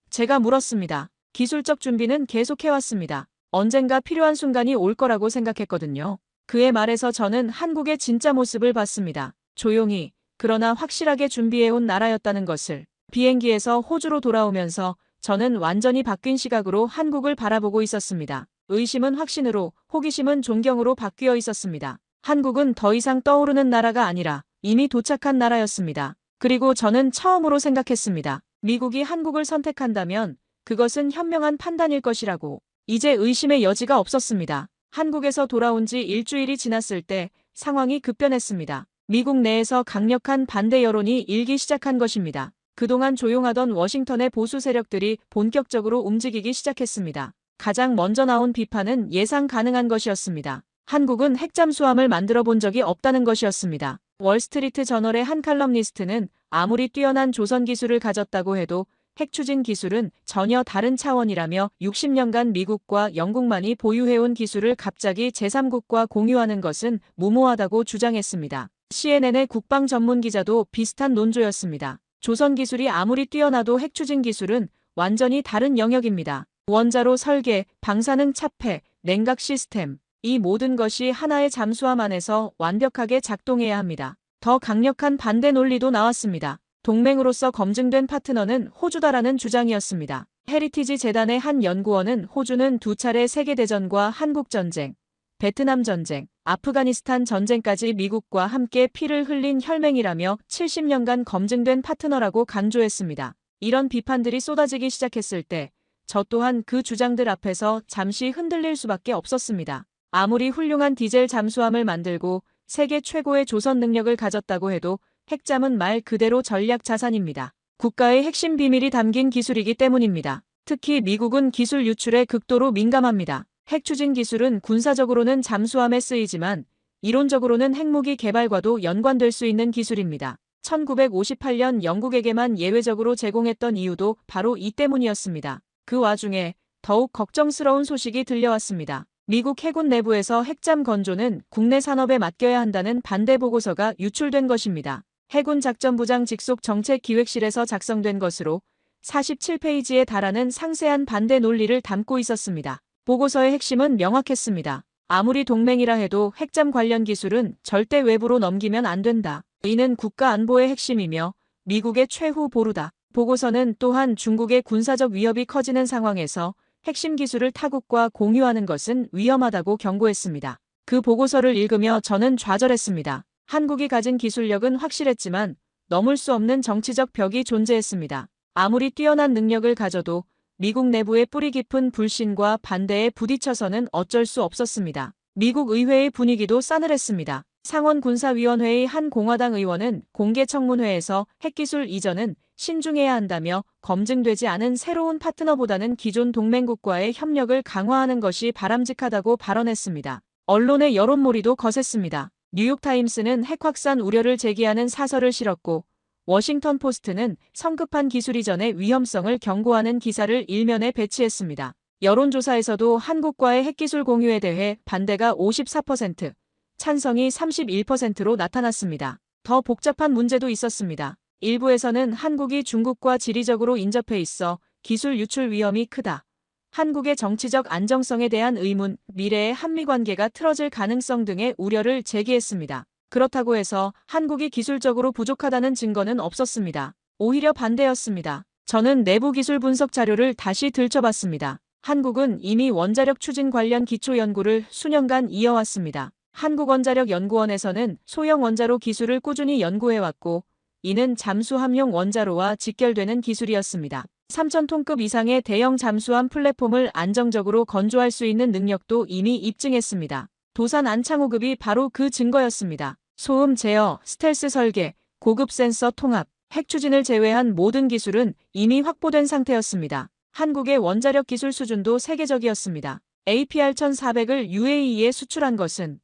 B: 제가 물었습니다. 기술적 준비는 계속해왔습니다. 언젠가 필요한 순간이 올 거라고 생각했거든요. 그의 말에서 저는 한국의 진짜 모습을 봤습니다. 조용히, 그러나 확실하게 준비해온 나라였다는 것을. 비행기에서 호주로 돌아오면서 저는 완전히 바뀐 시각으로 한국을 바라보고 있었습니다. 의심은 확신으로, 호기심은 존경으로 바뀌어 있었습니다. 한국은 더 이상 떠오르는 나라가 아니라 이미 도착한 나라였습니다. 그리고 저는 처음으로 생각했습니다. 미국이 한국을 선택한다면 그것은 현명한 판단일 것이라고. 이제 의심의 여지가 없었습니다. 한국에서 돌아온 지 일주일이 지났을 때 상황이 급변했습니다. 미국 내에서 강력한 반대 여론이 일기 시작한 것입니다. 그동안 조용하던 워싱턴의 보수 세력들이 본격적으로 움직이기 시작했습니다. 가장 먼저 나온 비판은 예상 가능한 것이었습니다. 한국은 핵잠수함을 만들어 본 적이 없다는 것이었습니다. 월스트리트 저널의 한 칼럼니스트는 아무리 뛰어난 조선 기술을 가졌다고 해도 핵추진 기술은 전혀 다른 차원이라며 60년간 미국과 영국만이 보유해온 기술을 갑자기 제3국과 공유하는 것은 무모하다고 주장했습니다. CNN의 국방 전문 기자도 비슷한 논조였습니다. 조선 기술이 아무리 뛰어나도 핵추진 기술은 완전히 다른 영역입니다. 원자로 설계, 방사능 차폐, 냉각 시스템, 이 모든 것이 하나의 잠수함 안에서 완벽하게 작동해야 합니다. 더 강력한 반대 논리도 나왔습니다. 동맹으로서 검증된 파트너는 호주다라는 주장이었습니다. 헤리티지 재단의 한 연구원은 호주는 2차례 세계대전과 한국전쟁, 베트남 전쟁, 아프가니스탄 전쟁까지 미국과 함께 피를 흘린 혈맹이라며 70년간 검증된 파트너라고 강조했습니다. 이런 비판들이 쏟아지기 시작했을 때 저 또한 그 주장들 앞에서 잠시 흔들릴 수밖에 없었습니다. 아무리 훌륭한 디젤 잠수함을 만들고 세계 최고의 조선 능력을 가졌다고 해도 핵잠은 말 그대로 전략 자산입니다. 국가의 핵심 비밀이 담긴 기술이기 때문입니다. 특히 미국은 기술 유출에 극도로 민감합니다. 핵추진 기술은 군사적으로는 잠수함에 쓰이지만 이론적으로는 핵무기 개발과도 연관될 수 있는 기술입니다. 1958년 영국에게만 예외적으로 제공했던 이유도 바로 이 때문이었습니다. 그 와중에 더욱 걱정스러운 소식이 들려왔습니다. 미국 해군 내부에서 핵잠 건조는 국내 산업에 맡겨야 한다는 반대 보고서가 유출된 것입니다. 해군 작전부장 직속 정책기획실에서 작성된 것으로 47페이지에 달하는 상세한 반대 논리를 담고 있었습니다. 보고서의 핵심은 명확했습니다. 아무리 동맹이라 해도 핵잠 관련 기술은 절대 외부로 넘기면 안 된다. 이는 국가 안보의 핵심이며 미국의 최후 보루다. 보고서는 또한 중국의 군사적 위협이 커지는 상황에서 핵심 기술을 타국과 공유하는 것은 위험하다고 경고했습니다. 그 보고서를 읽으며 저는 좌절했습니다. 한국이 가진 기술력은 확실했지만 넘을 수 없는 정치적 벽이 존재했습니다. 아무리 뛰어난 능력을 가져도 미국 내부의 뿌리 깊은 불신과 반대에 부딪혀서는 어쩔 수 없었습니다. 미국 의회의 분위기도 싸늘했습니다. 상원군사위원회의 한 공화당 의원은 공개청문회에서 핵기술 이전은 신중해야 한다며 검증되지 않은 새로운 파트너보다는 기존 동맹국과의 협력을 강화하는 것이 바람직하다고 발언했습니다. 언론의 여론몰이도 거셌습니다. 뉴욕타임스는 핵 확산 우려를 제기하는 사설을 실었고 워싱턴 포스트는 성급한 기술 이전의 위험성을 경고하는 기사를 일면에 배치했습니다. 여론조사에서도 한국과의 핵기술 공유에 대해 반대가 54%, 찬성이 31%로 나타났습니다. 더 복잡한 문제도 있었습니다. 일부에서는 한국이 중국과 지리적으로 인접해 있어 기술 유출 위험이 크다. 한국의 정치적 안정성에 대한 의문, 미래의 한미 관계가 틀어질 가능성 등의 우려를 제기했습니다. 그렇다고 해서 한국이 기술적으로 부족하다는 증거는 없었습니다. 오히려 반대였습니다. 저는 내부 기술 분석 자료를 다시 들춰봤습니다. 한국은 이미 원자력 추진 관련 기초 연구를 수년간 이어왔습니다. 한국원자력연구원에서는 소형 원자로 기술을 꾸준히 연구해왔고 이는 잠수함용 원자로와 직결되는 기술이었습니다. 3,000톤급 이상의 대형 잠수함 플랫폼을 안정적으로 건조할 수 있는 능력도 이미 입증했습니다. 도산 안창호급이 바로 그 증거였습니다. 소음 제어, 스텔스 설계, 고급 센서 통합, 핵 추진을 제외한 모든 기술은 이미 확보된 상태였습니다. 한국의 원자력 기술 수준도 세계적이었습니다. APR-1400을 UAE에 수출한 것은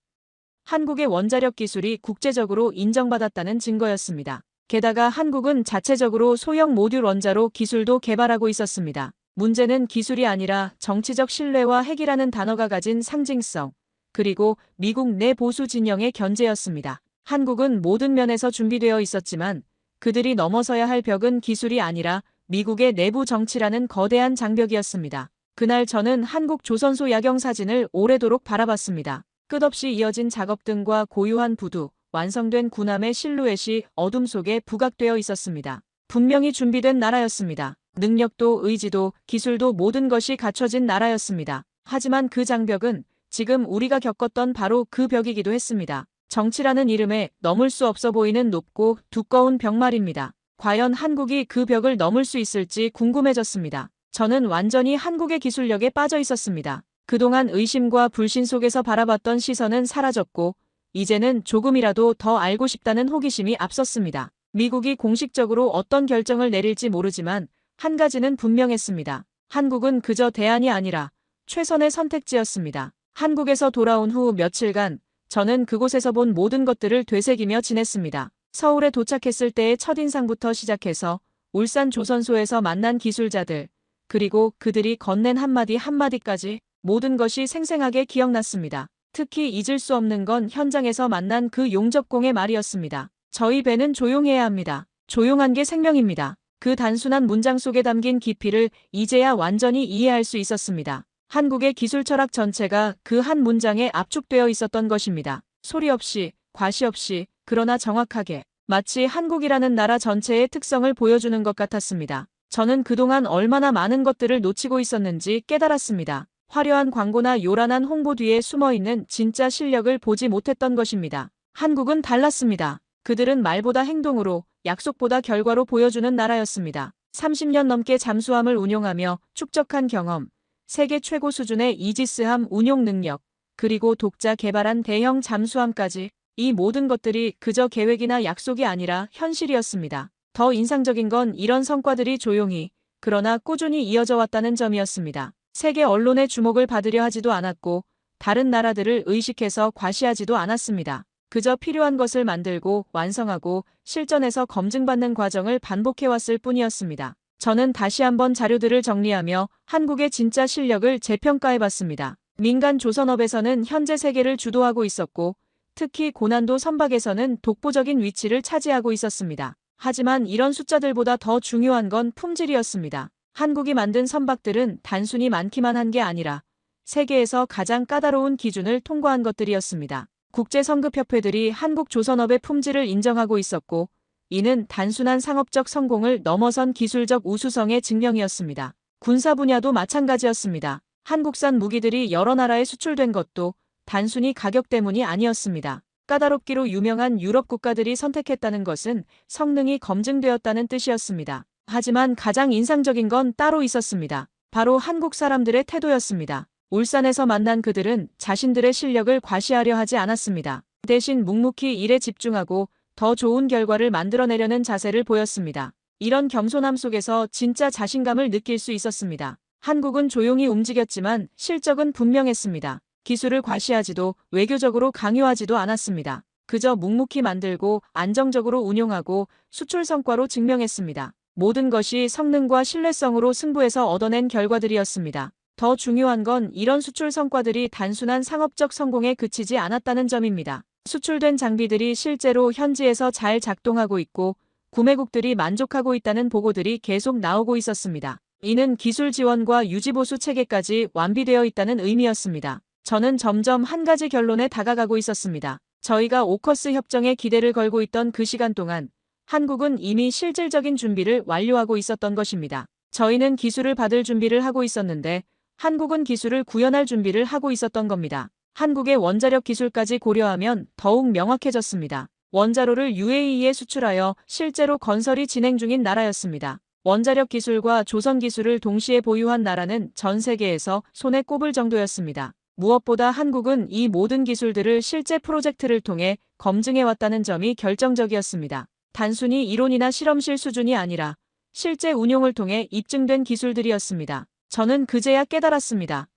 B: 한국의 원자력 기술이 국제적으로 인정받았다는 증거였습니다. 게다가 한국은 자체적으로 소형 모듈 원자로 기술도 개발하고 있었습니다. 문제는 기술이 아니라 정치적 신뢰와 핵이라는 단어가 가진 상징성, 그리고 미국 내 보수 진영의 견제였습니다. 한국은 모든 면에서 준비되어 있었지만 그들이 넘어서야 할 벽은 기술이 아니라 미국의 내부 정치라는 거대한 장벽이었습니다. 그날 저는 한국 조선소 야경 사진을 오래도록 바라봤습니다. 끝없이 이어진 작업등과 고요한 부두, 완성된 군함의 실루엣이 어둠 속에 부각되어 있었습니다. 분명히 준비된 나라였습니다. 능력도 의지도 기술도 모든 것이 갖춰진 나라였습니다. 하지만 그 장벽은 지금 우리가 겪었던 바로 그 벽이기도 했습니다. 정치라는 이름에 넘을 수 없어 보이는 높고 두꺼운 벽 말입니다. 과연 한국이 그 벽을 넘을 수 있을지 궁금해졌습니다. 저는 완전히 한국의 기술력에 빠져 있었습니다. 그동안 의심과 불신 속에서 바라봤던 시선은 사라졌고 이제는 조금이라도 더 알고 싶다는 호기심이 앞섰습니다. 미국이 공식적으로 어떤 결정을 내릴지 모르지만 한 가지는 분명했습니다. 한국은 그저 대안이 아니라 최선의 선택지였습니다. 한국에서 돌아온 후 며칠간 저는 그곳에서 본 모든 것들을 되새기며 지냈습니다. 서울에 도착했을 때의 첫인상부터 시작해서 울산 조선소에서 만난 기술자들, 그리고 그들이 건넨 한마디 한마디까지 모든 것이 생생하게 기억났습니다. 특히 잊을 수 없는 건 현장에서 만난 그 용접공의 말이었습니다. 저희 배는 조용해야 합니다. 조용한 게 생명입니다. 그 단순한 문장 속에 담긴 깊이를 이제야 완전히 이해할 수 있었습니다. 한국의 기술 철학 전체가 그 한 문장에 압축되어 있었던 것입니다. 소리 없이, 과시 없이, 그러나 정확하게, 마치 한국이라는 나라 전체의 특성을 보여주는 것 같았습니다. 저는 그동안 얼마나 많은 것들을 놓치고 있었는지 깨달았습니다. 화려한 광고나 요란한 홍보 뒤에 숨어있는 진짜 실력을 보지 못했던 것입니다. 한국은 달랐습니다. 그들은 말보다 행동으로, 약속보다 결과로 보여주는 나라였습니다. 30년 넘게 잠수함을 운용하며 축적한 경험, 세계 최고 수준의 이지스함 운용 능력, 그리고 독자 개발한 대형 잠수함까지 이 모든 것들이 그저 계획이나 약속이 아니라 현실이었습니다. 더 인상적인 건 이런 성과들이 조용히, 그러나 꾸준히 이어져 왔다는 점이었습니다. 세계 언론의 주목을 받으려 하지도 않았고 다른 나라들을 의식해서 과시하지도 않았습니다. 그저 필요한 것을 만들고 완성하고 실전에서 검증받는 과정을 반복해왔을 뿐이었습니다. 저는 다시 한번 자료들을 정리하며 한국의 진짜 실력을 재평가해봤습니다. 민간 조선업에서는 현재 세계를 주도하고 있었고 특히 고난도 선박에서는 독보적인 위치를 차지하고 있었습니다. 하지만 이런 숫자들보다 더 중요한 건 품질이었습니다. 한국이 만든 선박들은 단순히 많기만 한 게 아니라 세계에서 가장 까다로운 기준을 통과한 것들이었습니다. 국제성급협회들이 한국 조선업의 품질을 인정하고 있었고 이는 단순한 상업적 성공을 넘어선 기술적 우수성의 증명이었습니다. 군사 분야도 마찬가지였습니다. 한국산 무기들이 여러 나라에 수출된 것도 단순히 가격 때문이 아니었습니다. 까다롭기로 유명한 유럽 국가들이 선택했다는 것은 성능이 검증되었다는 뜻이었습니다. 하지만 가장 인상적인 건 따로 있었습니다. 바로 한국 사람들의 태도였습니다. 울산에서 만난 그들은 자신들의 실력을 과시하려 하지 않았습니다. 대신 묵묵히 일에 집중하고 더 좋은 결과를 만들어내려는 자세를 보였습니다. 이런 겸손함 속에서 진짜 자신감을 느낄 수 있었습니다. 한국은 조용히 움직였지만 실적은 분명했습니다. 기술을 과시하지도 외교적으로 강요하지도 않았습니다. 그저 묵묵히 만들고 안정적으로 운용하고 수출 성과로 증명했습니다. 모든 것이 성능과 신뢰성으로 승부해서 얻어낸 결과들이었습니다. 더 중요한 건 이런 수출 성과들이 단순한 상업적 성공에 그치지 않았다는 점입니다. 수출된 장비들이 실제로 현지에서 잘 작동하고 있고 구매국들이 만족하고 있다는 보고들이 계속 나오고 있었습니다. 이는 기술 지원과 유지보수 체계까지 완비되어 있다는 의미였습니다. 저는 점점 한 가지 결론에 다가가고 있었습니다. 저희가 오커스 협정에 기대를 걸고 있던 그 시간 동안 한국은 이미 실질적인 준비를 완료하고 있었던 것입니다. 저희는 기술을 받을 준비를 하고 있었는데 한국은 기술을 구현할 준비를 하고 있었던 겁니다. 한국의 원자력 기술까지 고려하면 더욱 명확해졌습니다. 원자로를 UAE에 수출하여 실제로 건설이 진행 중인 나라였습니다. 원자력 기술과 조선 기술을 동시에 보유한 나라는 전 세계에서 손에 꼽을 정도였습니다. 무엇보다 한국은 이 모든 기술들을 실제 프로젝트를 통해 검증해왔다는 점이 결정적이었습니다. 단순히 이론이나 실험실 수준이 아니라 실제 운용을 통해 입증된 기술들이었습니다. 저는 그제야 깨달았습니다.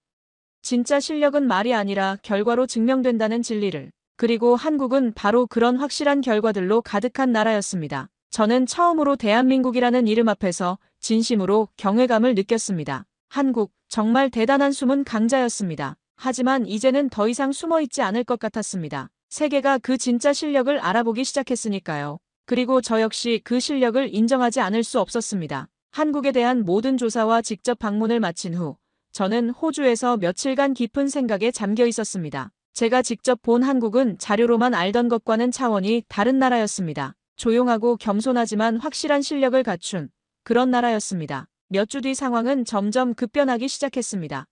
B: 진짜 실력은 말이 아니라 결과로 증명된다는 진리를. 그리고 한국은 바로 그런 확실한 결과들로 가득한 나라였습니다. 저는 처음으로 대한민국이라는 이름 앞에서 진심으로 경외감을 느꼈습니다. 한국, 정말 대단한 숨은 강자였습니다. 하지만 이제는 더 이상 숨어있지 않을 것 같았습니다. 세계가 그 진짜 실력을 알아보기 시작했으니까요. 그리고 저 역시 그 실력을 인정하지 않을 수 없었습니다. 한국에 대한 모든 조사와 직접 방문을 마친 후 저는 호주에서 며칠간 깊은 생각에 잠겨 있었습니다. 제가 직접 본 한국은 자료로만 알던 것과는 차원이 다른 나라였습니다. 조용하고 겸손하지만 확실한 실력을 갖춘 그런 나라였습니다. 몇 주 뒤 상황은 점점 급변하기 시작했습니다.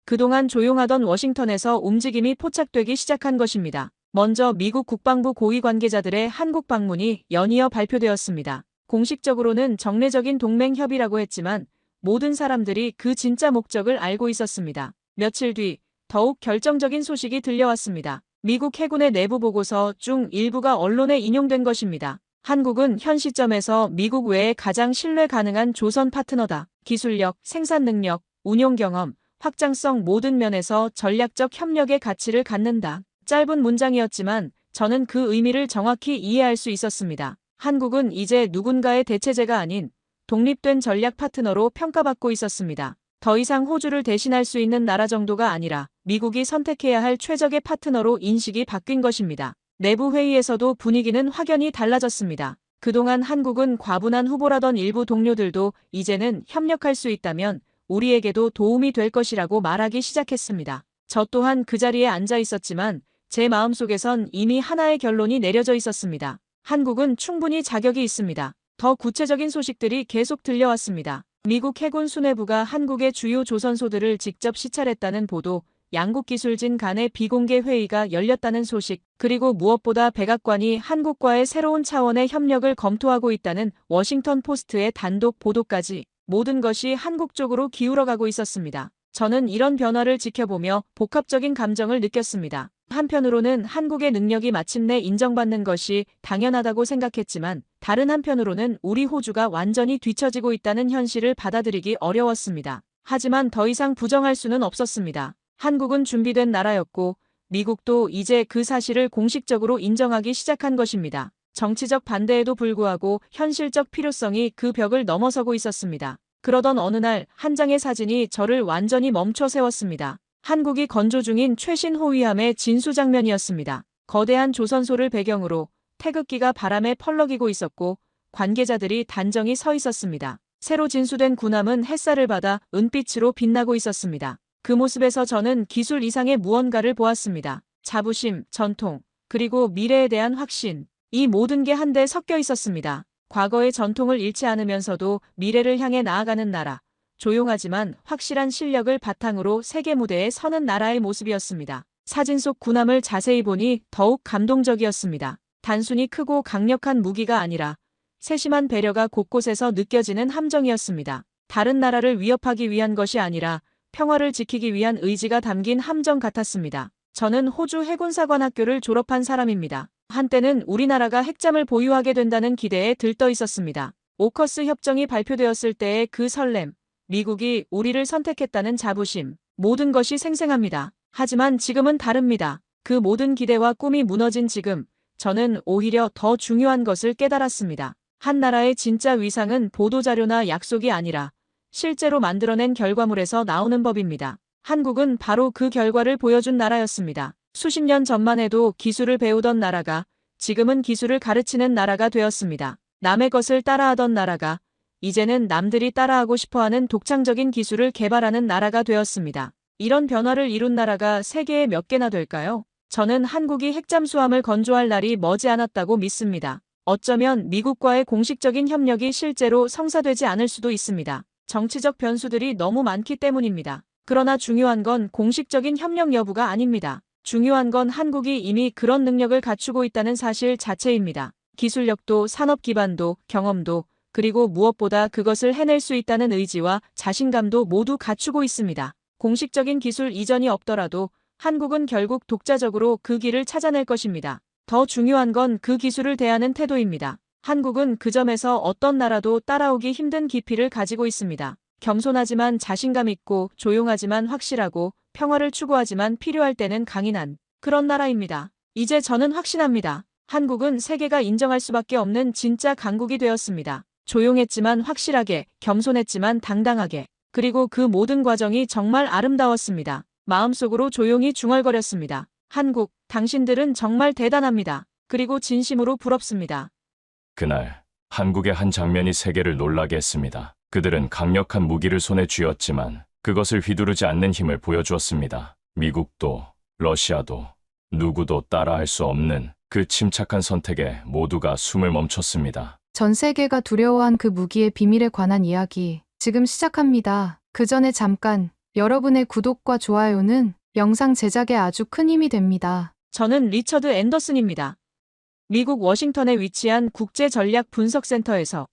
B: 그동안 조용하던 워싱턴에서 움직임이 포착되기 시작한 것입니다. 먼저 미국 국방부 고위 관계자들의 한국 방문이 연이어 발표되었습니다. 공식적으로는 정례적인 동맹 협의라고 했지만 모든 사람들이 그 진짜 목적을 알고 있었습니다. 며칠 뒤 더욱 결정적인 소식이 들려왔습니다. 미국 해군의 내부 보고서 중 일부가 언론에 인용된 것입니다. 한국은 현 시점에서 미국 외에 가장 신뢰 가능한 조선 파트너다. 기술력, 생산 능력, 운용 경험, 확장성 모든 면에서 전략적 협력의 가치를 갖는다. 짧은 문장이었지만 저는 그 의미를 정확히 이해할 수 있었습니다. 한국은 이제 누군가의 대체제가 아닌 독립된 전략 파트너로 평가받고 있었습니다. 더 이상 호주를 대신할 수 있는 나라 정도가 아니라 미국이 선택해야 할 최적의 파트너로 인식이 바뀐 것입니다. 내부 회의에서도 분위기는 확연히 달라졌습니다. 그동안 한국은 과분한 후보라던 일부 동료들도 이제는 협력할 수 있다면 우리에게도 도움이 될 것이라고 말하기 시작했습니다. 저 또한 그 자리에 앉아 있었지만 제 마음속에선 이미 하나의 결론이 내려져 있었습니다. 한국은 충분히 자격이 있습니다. 더 구체적인 소식들이 계속 들려왔습니다. 미국 해군 수뇌부가 한국의 주요 조선소들을 직접 시찰했다는 보도, 양국 기술진 간의 비공개 회의가 열렸다는 소식, 그리고 무엇보다 백악관이 한국과의 새로운 차원의 협력을 검토하고 있다는 워싱턴 포스트의 단독 보도까지 모든 것이 한국 쪽으로 기울어가고 있었습니다. 저는 이런 변화를 지켜보며 복합적인 감정을 느꼈습니다. 한편으로는 한국의 능력이 마침내 인정받는 것이 당연하다고 생각했지만 다른 한편으로는 우리 호주가 완전히 뒤처지고 있다는 현실을 받아들이기 어려웠습니다. 하지만 더 이상 부정할 수는 없었습니다. 한국은 준비된 나라였고 미국도 이제 그 사실을 공식적으로 인정하기 시작한 것입니다. 정치적 반대에도 불구하고 현실적 필요성이 그 벽을 넘어서고 있었습니다. 그러던 어느 날 한 장의 사진이 저를 완전히 멈춰 세웠습니다. 한국이 건조 중인 최신 호위함의 진수 장면이었습니다. 거대한 조선소를 배경으로 태극기가 바람에 펄럭이고 있었고 관계자들이 단정히 서 있었습니다. 새로 진수된 군함은 햇살을 받아 은빛으로 빛나고 있었습니다. 그 모습에서 저는 기술 이상의 무언가를 보았습니다. 자부심, 전통, 그리고 미래에 대한 확신. 이 모든 게 한데 섞여 있었습니다. 과거의 전통을 잃지 않으면서도 미래를 향해 나아가는 나라. 조용하지만 확실한 실력을 바탕으로 세계 무대에 서는 나라의 모습이었습니다. 사진 속 군함을 자세히 보니 더욱 감동적이었습니다. 단순히 크고 강력한 무기가 아니라 세심한 배려가 곳곳에서 느껴지는 함정이었습니다. 다른 나라를 위협하기 위한 것이 아니라 평화를 지키기 위한 의지가 담긴 함정 같았습니다. 저는 호주 해군사관학교를 졸업한 사람입니다. 한때는 우리나라가 핵잠을 보유하게 된다는 기대에 들떠 있었습니다. 오커스 협정이 발표되었을 때의 그 설렘, 미국이 우리를 선택했다는 자부심, 모든 것이 생생합니다. 하지만 지금은 다릅니다. 그 모든 기대와 꿈이 무너진 지금, 저는 오히려 더 중요한 것을 깨달았습니다. 한 나라의 진짜 위상은 보도자료나 약속이 아니라 실제로 만들어낸 결과물에서 나오는 법입니다. 한국은 바로 그 결과를 보여준 나라였습니다. 수십 년 전만 해도 기술을 배우던 나라가 지금은 기술을 가르치는 나라가 되었습니다. 남의 것을 따라하던 나라가 이제는 남들이 따라하고 싶어하는 독창적인 기술을 개발하는 나라가 되었습니다. 이런 변화를 이룬 나라가 세계에 몇 개나 될까요? 저는 한국이 핵잠수함을 건조할 날이 머지않았다고 믿습니다. 어쩌면 미국과의 공식적인 협력이 실제로 성사되지 않을 수도 있습니다. 정치적 변수들이 너무 많기 때문입니다. 그러나 중요한 건 공식적인 협력 여부가 아닙니다. 중요한 건 한국이 이미 그런 능력을 갖추고 있다는 사실 자체입니다. 기술력도 산업 기반도 경험도 그리고 무엇보다 그것을 해낼 수 있다는 의지와 자신감도 모두 갖추고 있습니다. 공식적인 기술 이전이 없더라도 한국은 결국 독자적으로 그 길을 찾아낼 것입니다. 더 중요한 건 그 기술을 대하는 태도입니다. 한국은 그 점에서 어떤 나라도 따라오기 힘든 깊이를 가지고 있습니다. 겸손하지만 자신감 있고 조용하지만 확실하고 평화를 추구하지만 필요할 때는 강인한 그런 나라입니다. 이제 저는 확신합니다. 한국은 세계가 인정할 수밖에 없는 진짜 강국이 되었습니다. 조용했지만 확실하게, 겸손했지만 당당하게. 그리고 그 모든 과정이 정말 아름다웠습니다. 마음속으로 조용히 중얼거렸습니다. 한국, 당신들은 정말 대단합니다. 그리고 진심으로 부럽습니다.
A: 그날 한국의 한 장면이 세계를 놀라게 했습니다. 그들은 강력한 무기를 손에 쥐었지만 그것을 휘두르지 않는 힘을 보여주었습니다. 미국도 러시아도 누구도 따라할 수 없는 그 침착한 선택에 모두가 숨을 멈췄습니다.
C: 전 세계가 두려워한 그 무기의 비밀에 관한 이야기 지금 시작합니다. 그 전에 잠깐 여러분의 구독과 좋아요는 영상 제작에 아주 큰 힘이 됩니다.
B: 저는 리처드 앤더슨입니다. 미국 워싱턴에 위치한 국제전략분석센터에서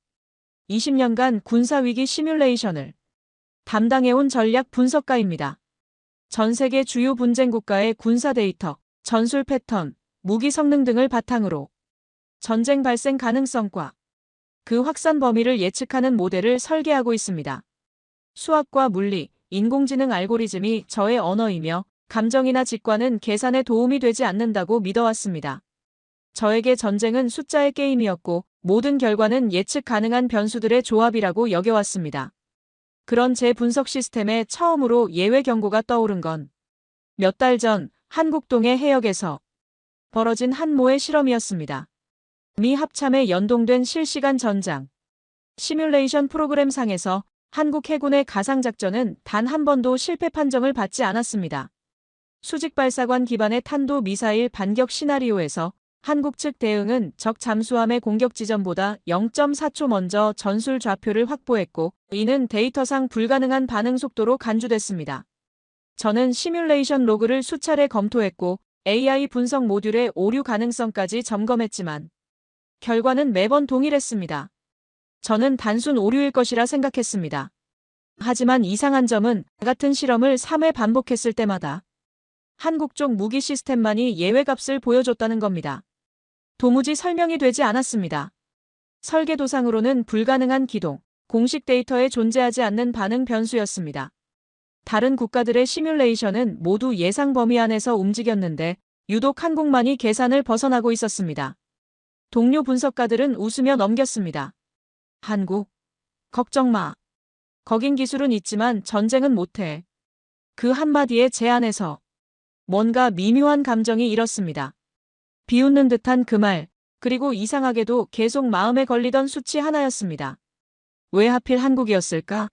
B: 20년간 군사위기 시뮬레이션을 담당해온 전략 분석가입니다. 전 세계 주요 분쟁 국가의 군사 데이터, 전술 패턴, 무기 성능 등을 바탕으로 전쟁 발생 가능성과 그 확산 범위를 예측하는 모델을 설계하고 있습니다. 수학과 물리, 인공지능 알고리즘이 저의 언어이며 감정이나 직관은 계산에 도움이 되지 않는다고 믿어왔습니다. 저에게 전쟁은 숫자의 게임이었고 모든 결과는 예측 가능한 변수들의 조합이라고 여겨왔습니다. 그런 제 분석 시스템에 처음으로 예외 경고가 떠오른 건 몇 달 전 한국 동해 해역에서 벌어진 한 모의 실험이었습니다. 미 합참에 연동된 실시간 전장 시뮬레이션 프로그램 상에서 한국 해군의 가상작전은 단 한 번도 실패 판정을 받지 않았습니다. 수직발사관 기반의 탄도 미사일 반격 시나리오에서 한국 측 대응은 적 잠수함의 공격 지점보다 0.4초 먼저 전술 좌표를 확보했고 이는 데이터상 불가능한 반응 속도로 간주됐습니다. 저는 시뮬레이션 로그를 수차례 검토했고 AI 분석 모듈의 오류 가능성까지 점검했지만 결과는 매번 동일했습니다. 저는 단순 오류일 것이라 생각했습니다. 하지만 이상한 점은 같은 실험을 3회 반복했을 때마다 한국 쪽 무기 시스템만이 예외값을 보여줬다는 겁니다. 도무지 설명이 되지 않았습니다. 설계도상으로는 불가능한 기동, 공식 데이터에 존재하지 않는 반응 변수였습니다. 다른 국가들의 시뮬레이션은 모두 예상 범위 안에서 움직였는데 유독 한국만이 계산을 벗어나고 있었습니다. 동료 분석가들은 웃으며 넘겼습니다. 한국, 걱정 마. 거긴 기술은 있지만 전쟁은 못해. 그 한마디에 제 안에서 뭔가 미묘한 감정이 일었습니다. 비웃는 듯한 그 말, 그리고 이상하게도 계속 마음에 걸리던 수치 하나였습니다. 왜 하필 한국이었을까?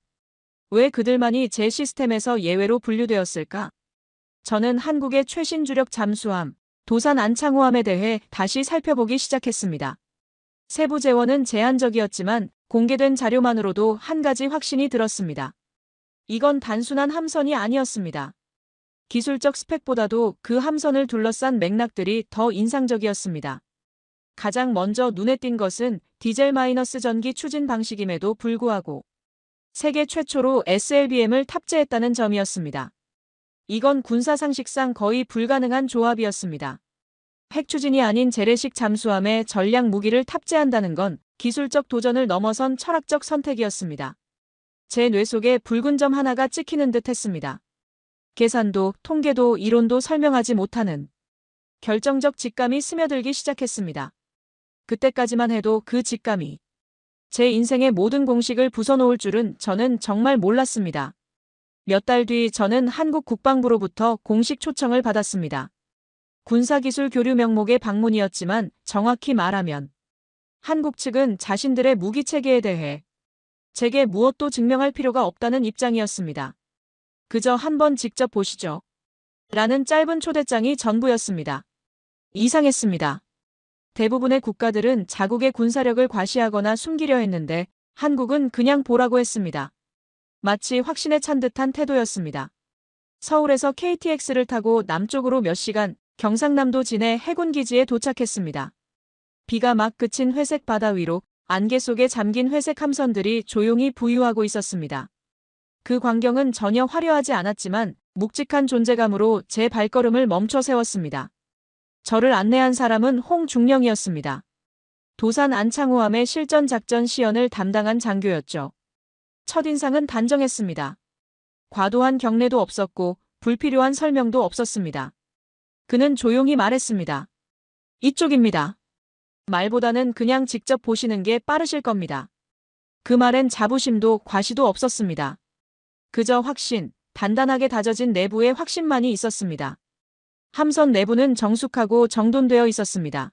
B: 왜 그들만이 제 시스템에서 예외로 분류되었을까? 저는 한국의 최신 주력 잠수함, 도산 안창호함에 대해 다시 살펴보기 시작했습니다. 세부 재원은 제한적이었지만 공개된 자료만으로도 한 가지 확신이 들었습니다. 이건 단순한 함선이 아니었습니다. 기술적 스펙보다도 그 함선을 둘러싼 맥락들이 더 인상적이었습니다. 가장 먼저 눈에 띈 것은 디젤 마이너스 전기 추진 방식임에도 불구하고 세계 최초로 SLBM을 탑재했다는 점이었습니다. 이건 군사 상식상 거의 불가능한 조합이었습니다. 핵 추진이 아닌 재래식 잠수함에 전략 무기를 탑재한다는 건 기술적 도전을 넘어선 철학적 선택이었습니다. 제 뇌 속에 붉은 점 하나가 찍히는 듯 했습니다. 계산도, 통계도, 이론도 설명하지 못하는 결정적 직감이 스며들기 시작했습니다. 그때까지만 해도 그 직감이 제 인생의 모든 공식을 부숴놓을 줄은 저는 정말 몰랐습니다. 몇 달 뒤 저는 한국 국방부로부터 공식 초청을 받았습니다. 군사기술 교류 명목의 방문이었지만 정확히 말하면 한국 측은 자신들의 무기 체계에 대해 제게 무엇도 증명할 필요가 없다는 입장이었습니다. 그저 한번 직접 보시죠. 라는 짧은 초대장이 전부였습니다. 이상했습니다. 대부분의 국가들은 자국의 군사력을 과시하거나 숨기려 했는데 한국은 그냥 보라고 했습니다. 마치 확신에 찬 듯한 태도였습니다. 서울에서 KTX를 타고 남쪽으로 몇 시간 경상남도 진해 해군기지에 도착했습니다. 비가 막 그친 회색 바다 위로 안개 속에 잠긴 회색 함선들이 조용히 부유하고 있었습니다. 그 광경은 전혀 화려하지 않았지만 묵직한 존재감으로 제 발걸음을 멈춰 세웠습니다. 저를 안내한 사람은 홍중령이었습니다. 도산 안창호함의 실전 작전 시연을 담당한 장교였죠. 첫인상은 단정했습니다. 과도한 경례도 없었고 불필요한 설명도 없었습니다. 그는 조용히 말했습니다. 이쪽입니다. 말보다는 그냥 직접 보시는 게 빠르실 겁니다. 그 말엔 자부심도 과시도 없었습니다. 그저 확신, 단단하게 다져진 내부의 확신만이 있었습니다. 함선 내부는 정숙하고 정돈되어 있었습니다.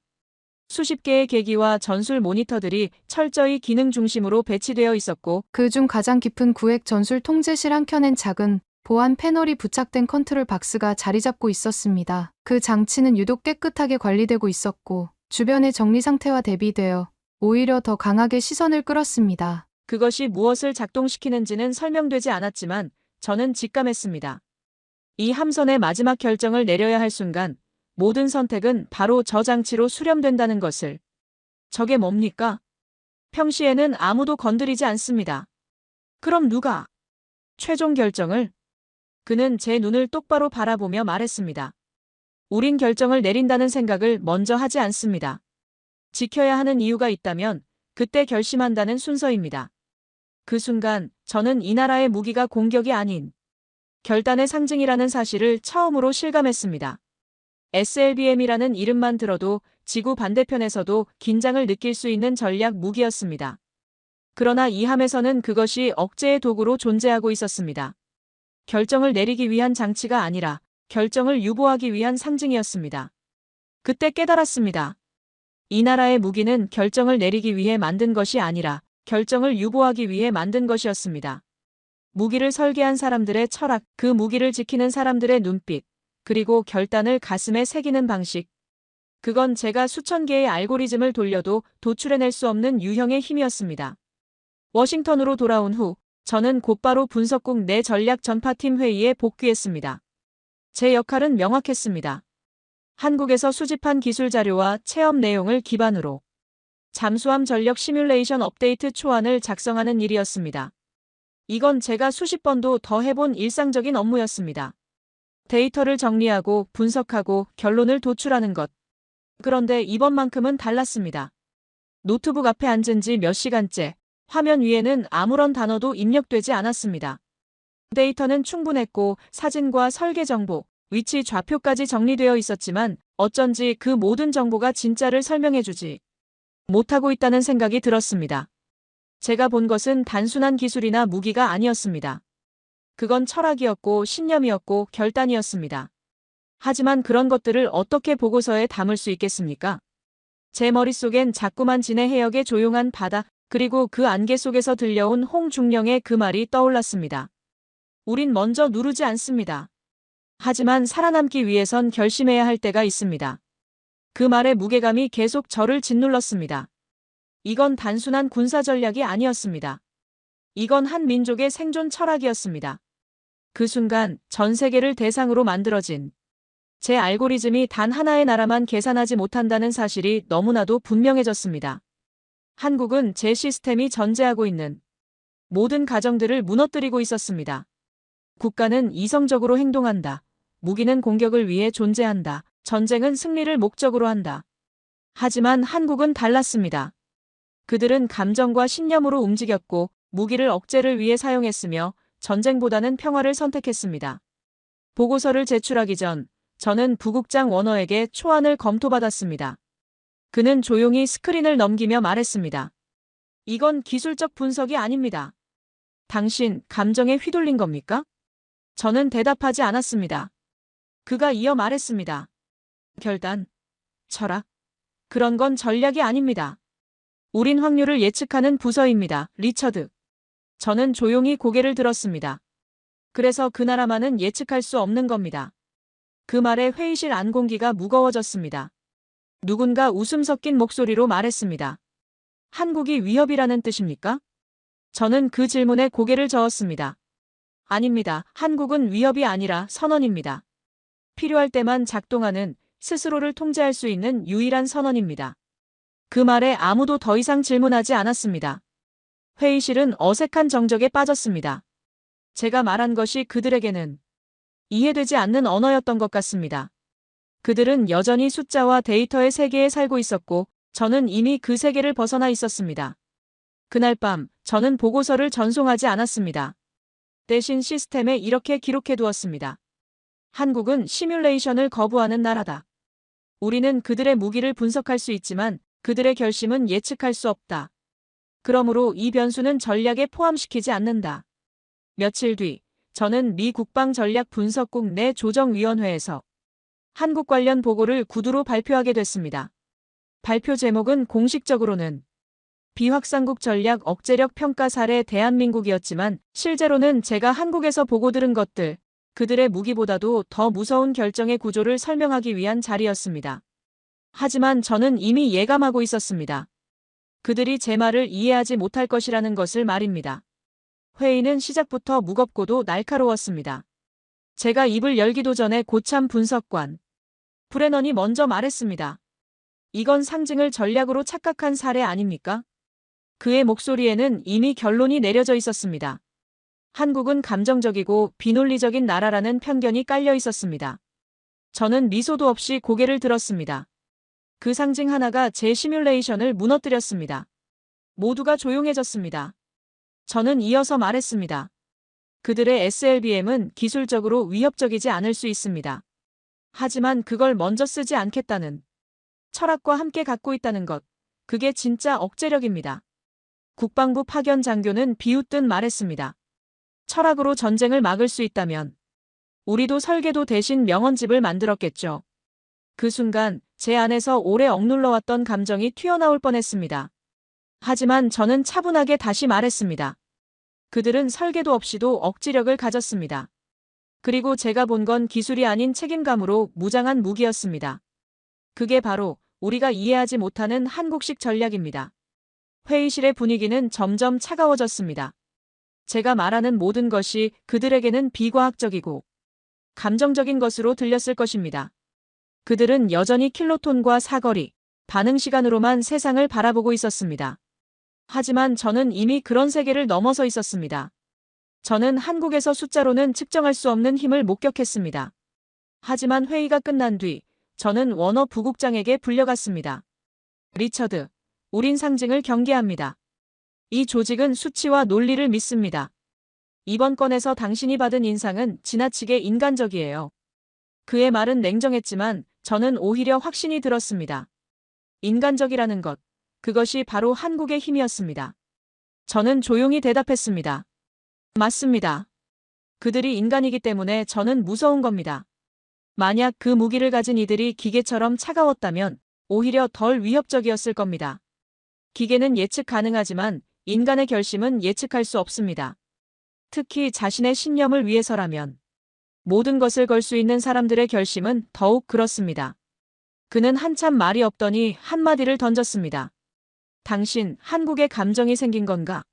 B: 수십 개의 계기와 전술 모니터들이 철저히 기능 중심으로 배치되어 있었고
C: 그중 가장 깊은 구획 전술 통제실 한켠엔 작은 보안 패널이 부착된 컨트롤 박스가 자리 잡고 있었습니다. 그 장치는 유독 깨끗하게 관리되고 있었고 주변의 정리 상태와 대비되어 오히려 더 강하게 시선을 끌었습니다.
B: 그것이 무엇을 작동시키는지는 설명되지 않았지만 저는 직감했습니다. 이 함선의 마지막 결정을 내려야 할 순간 모든 선택은 바로 저 장치로 수렴된다는 것을. 저게 뭡니까? 평시에는 아무도 건드리지 않습니다. 그럼 누가? 최종 결정을? 그는 제 눈을 똑바로 바라보며 말했습니다. 우린 결정을 내린다는 생각을 먼저 하지 않습니다. 지켜야 하는 이유가 있다면 그때 결심한다는 순서입니다. 그 순간 저는 이 나라의 무기가 공격이 아닌 결단의 상징이라는 사실을 처음으로 실감했습니다. SLBM이라는 이름만 들어도 지구 반대편에서도 긴장을 느낄 수 있는 전략 무기였습니다. 그러나 이 함에서는 그것이 억제의 도구로 존재하고 있었습니다. 결정을 내리기 위한 장치가 아니라 결정을 유보하기 위한 상징이었습니다. 그때 깨달았습니다. 이 나라의 무기는 결정을 내리기 위해 만든 것이 아니라 결정을 유보하기 위해 만든 것이었습니다. 무기를 설계한 사람들의 철학, 그 무기를 지키는 사람들의 눈빛, 그리고 결단을 가슴에 새기는 방식. 그건 제가 수천 개의 알고리즘을 돌려도 도출해낼 수 없는 유형의 힘이었습니다. 워싱턴으로 돌아온 후 저는 곧바로 분석국 내 전략 전파팀 회의에 복귀했습니다. 제 역할은 명확했습니다. 한국에서 수집한 기술 자료와 체험 내용을 기반으로 잠수함 전력 시뮬레이션 업데이트 초안을 작성하는 일이었습니다. 이건 제가 수십 번도 더 해본 일상적인 업무였습니다. 데이터를 정리하고 분석하고 결론을 도출하는 것. 그런데 이번만큼은 달랐습니다. 노트북 앞에 앉은 지 몇 시간째, 화면 위에는 아무런 단어도 입력되지 않았습니다. 데이터는 충분했고 사진과 설계 정보, 위치 좌표까지 정리되어 있었지만 어쩐지 그 모든 정보가 진짜를 설명해주지 못하고 있다는 생각이 들었습니다. 제가 본 것은 단순한 기술이나 무기가 아니었습니다. 그건 철학이었고 신념이었고 결단이었습니다. 하지만 그런 것들을 어떻게 보고서에 담을 수 있겠습니까? 제 머릿속엔 자꾸만 진해 해역의 조용한 바다, 그리고 그 안개 속에서 들려온 홍중령의 그 말이 떠올랐습니다. 우린 먼저 누르지 않습니다. 하지만 살아남기 위해선 결심해야 할 때가 있습니다. 그 말의 무게감이 계속 저를 짓눌렀습니다. 이건 단순한 군사 전략이 아니었습니다. 이건 한 민족의 생존 철학이었습니다. 그 순간 전 세계를 대상으로 만들어진 제 알고리즘이 단 하나의 나라만 계산하지 못한다는 사실이 너무나도 분명해졌습니다. 한국은 제 시스템이 전제하고 있는 모든 가정들을 무너뜨리고 있었습니다. 국가는 이성적으로 행동한다. 무기는 공격을 위해 존재한다. 전쟁은 승리를 목적으로 한다. 하지만 한국은 달랐습니다. 그들은 감정과 신념으로 움직였고 무기를 억제를 위해 사용했으며 전쟁보다는 평화를 선택했습니다. 보고서를 제출하기 전 저는 부국장 워너에게 초안을 검토받았습니다. 그는 조용히 스크린을 넘기며 말했습니다. 이건 기술적 분석이 아닙니다. 당신 감정에 휘둘린 겁니까? 저는 대답하지 않았습니다. 그가 이어 말했습니다. 결단, 철학, 그런 건 전략이 아닙니다. 우린 확률을 예측하는 부서입니다. 리처드. 저는 조용히 고개를 들었습니다. 그래서 그 나라만은 예측할 수 없는 겁니다. 그 말에 회의실 안 공기가 무거워졌습니다. 누군가 웃음 섞인 목소리로 말했습니다. 한국이 위협이라는 뜻입니까? 저는 그 질문에 고개를 저었습니다. 아닙니다. 한국은 위협이 아니라 선언입니다. 필요할 때만 작동하는 스스로를 통제할 수 있는 유일한 선언입니다. 그 말에 아무도 더 이상 질문하지 않았습니다. 회의실은 어색한 정적에 빠졌습니다. 제가 말한 것이 그들에게는 이해되지 않는 언어였던 것 같습니다. 그들은 여전히 숫자와 데이터의 세계에 살고 있었고 저는 이미 그 세계를 벗어나 있었습니다. 그날 밤 저는 보고서를 전송하지 않았습니다. 대신 시스템에 이렇게 기록해 두었습니다. 한국은 시뮬레이션을 거부하는 나라다. 우리는 그들의 무기를 분석할 수 있지만 그들의 결심은 예측할 수 없다. 그러므로 이 변수는 전략에 포함시키지 않는다. 며칠 뒤 저는 미 국방전략분석국 내 조정위원회에서 한국 관련 보고를 구두로 발표하게 됐습니다. 발표 제목은 공식적으로는 비확산국 전략 억제력 평가 사례 대한민국이었지만 실제로는 제가 한국에서 보고 들은 것들, 그들의 무기보다도 더 무서운 결정의 구조를 설명하기 위한 자리였습니다. 하지만 저는 이미 예감하고 있었습니다. 그들이 제 말을 이해하지 못할 것이라는 것을 말입니다. 회의는 시작부터 무겁고도 날카로웠습니다. 제가 입을 열기도 전에 고참 분석관 브레넌이 먼저 말했습니다. 이건 상징을 전략으로 착각한 사례 아닙니까? 그의 목소리에는 이미 결론이 내려져 있었습니다. 한국은 감정적이고 비논리적인 나라라는 편견이 깔려 있었습니다. 저는 미소도 없이 고개를 들었습니다. 그 상징 하나가 제 시뮬레이션을 무너뜨렸습니다. 모두가 조용해졌습니다. 저는 이어서 말했습니다. 그들의 SLBM은 기술적으로 위협적이지 않을 수 있습니다. 하지만 그걸 먼저 쓰지 않겠다는 철학과 함께 갖고 있다는 것, 그게 진짜 억제력입니다. 국방부 파견 장교는 비웃듯 말했습니다. 철학으로 전쟁을 막을 수 있다면 우리도 설계도 대신 명언집을 만들었겠죠. 그 순간 제 안에서 오래 억눌러왔던 감정이 튀어나올 뻔했습니다. 하지만 저는 차분하게 다시 말했습니다. 그들은 설계도 없이도 억지력을 가졌습니다. 그리고 제가 본 건 기술이 아닌 책임감으로 무장한 무기였습니다. 그게 바로 우리가 이해하지 못하는 한국식 전략입니다. 회의실의 분위기는 점점 차가워졌습니다. 제가 말하는 모든 것이 그들에게는 비과학적이고 감정적인 것으로 들렸을 것입니다. 그들은 여전히 킬로톤과 사거리, 반응 시간으로만 세상을 바라보고 있었습니다. 하지만 저는 이미 그런 세계를 넘어서 있었습니다. 저는 한국에서 숫자로는 측정할 수 없는 힘을 목격했습니다. 하지만 회의가 끝난 뒤 저는 워너 부국장에게 불려갔습니다. 리처드, 우린 상징을 경계합니다. 이 조직은 수치와 논리를 믿습니다. 이번 건에서 당신이 받은 인상은 지나치게 인간적이에요. 그의 말은 냉정했지만 저는 오히려 확신이 들었습니다. 인간적이라는 것, 그것이 바로 한국의 힘이었습니다. 저는 조용히 대답했습니다. 맞습니다. 그들이 인간이기 때문에 저는 무서운 겁니다. 만약 그 무기를 가진 이들이 기계처럼 차가웠다면 오히려 덜 위협적이었을 겁니다. 기계는 예측 가능하지만 인간의 결심은 예측할 수 없습니다. 특히 자신의 신념을 위해서라면 모든 것을 걸 수 있는 사람들의 결심은 더욱 그렇습니다. 그는 한참 말이 없더니 한마디를 던졌습니다. 당신 한국에 감정이 생긴 건가?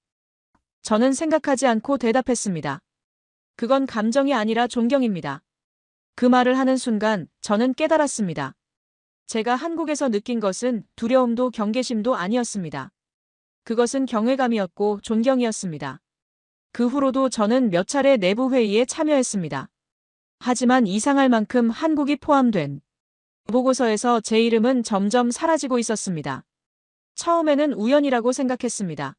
B: 저는 생각하지 않고 대답했습니다. 그건 감정이 아니라 존경입니다. 그 말을 하는 순간 저는 깨달았습니다. 제가 한국에서 느낀 것은 두려움도 경계심도 아니었습니다. 그것은 경외감이었고 존경이었습니다. 그 후로도 저는 몇 차례 내부 회의에 참여했습니다. 하지만 이상할 만큼 한국이 포함된 보고서에서 제 이름은 점점 사라지고 있었습니다. 처음에는 우연이라고 생각했습니다.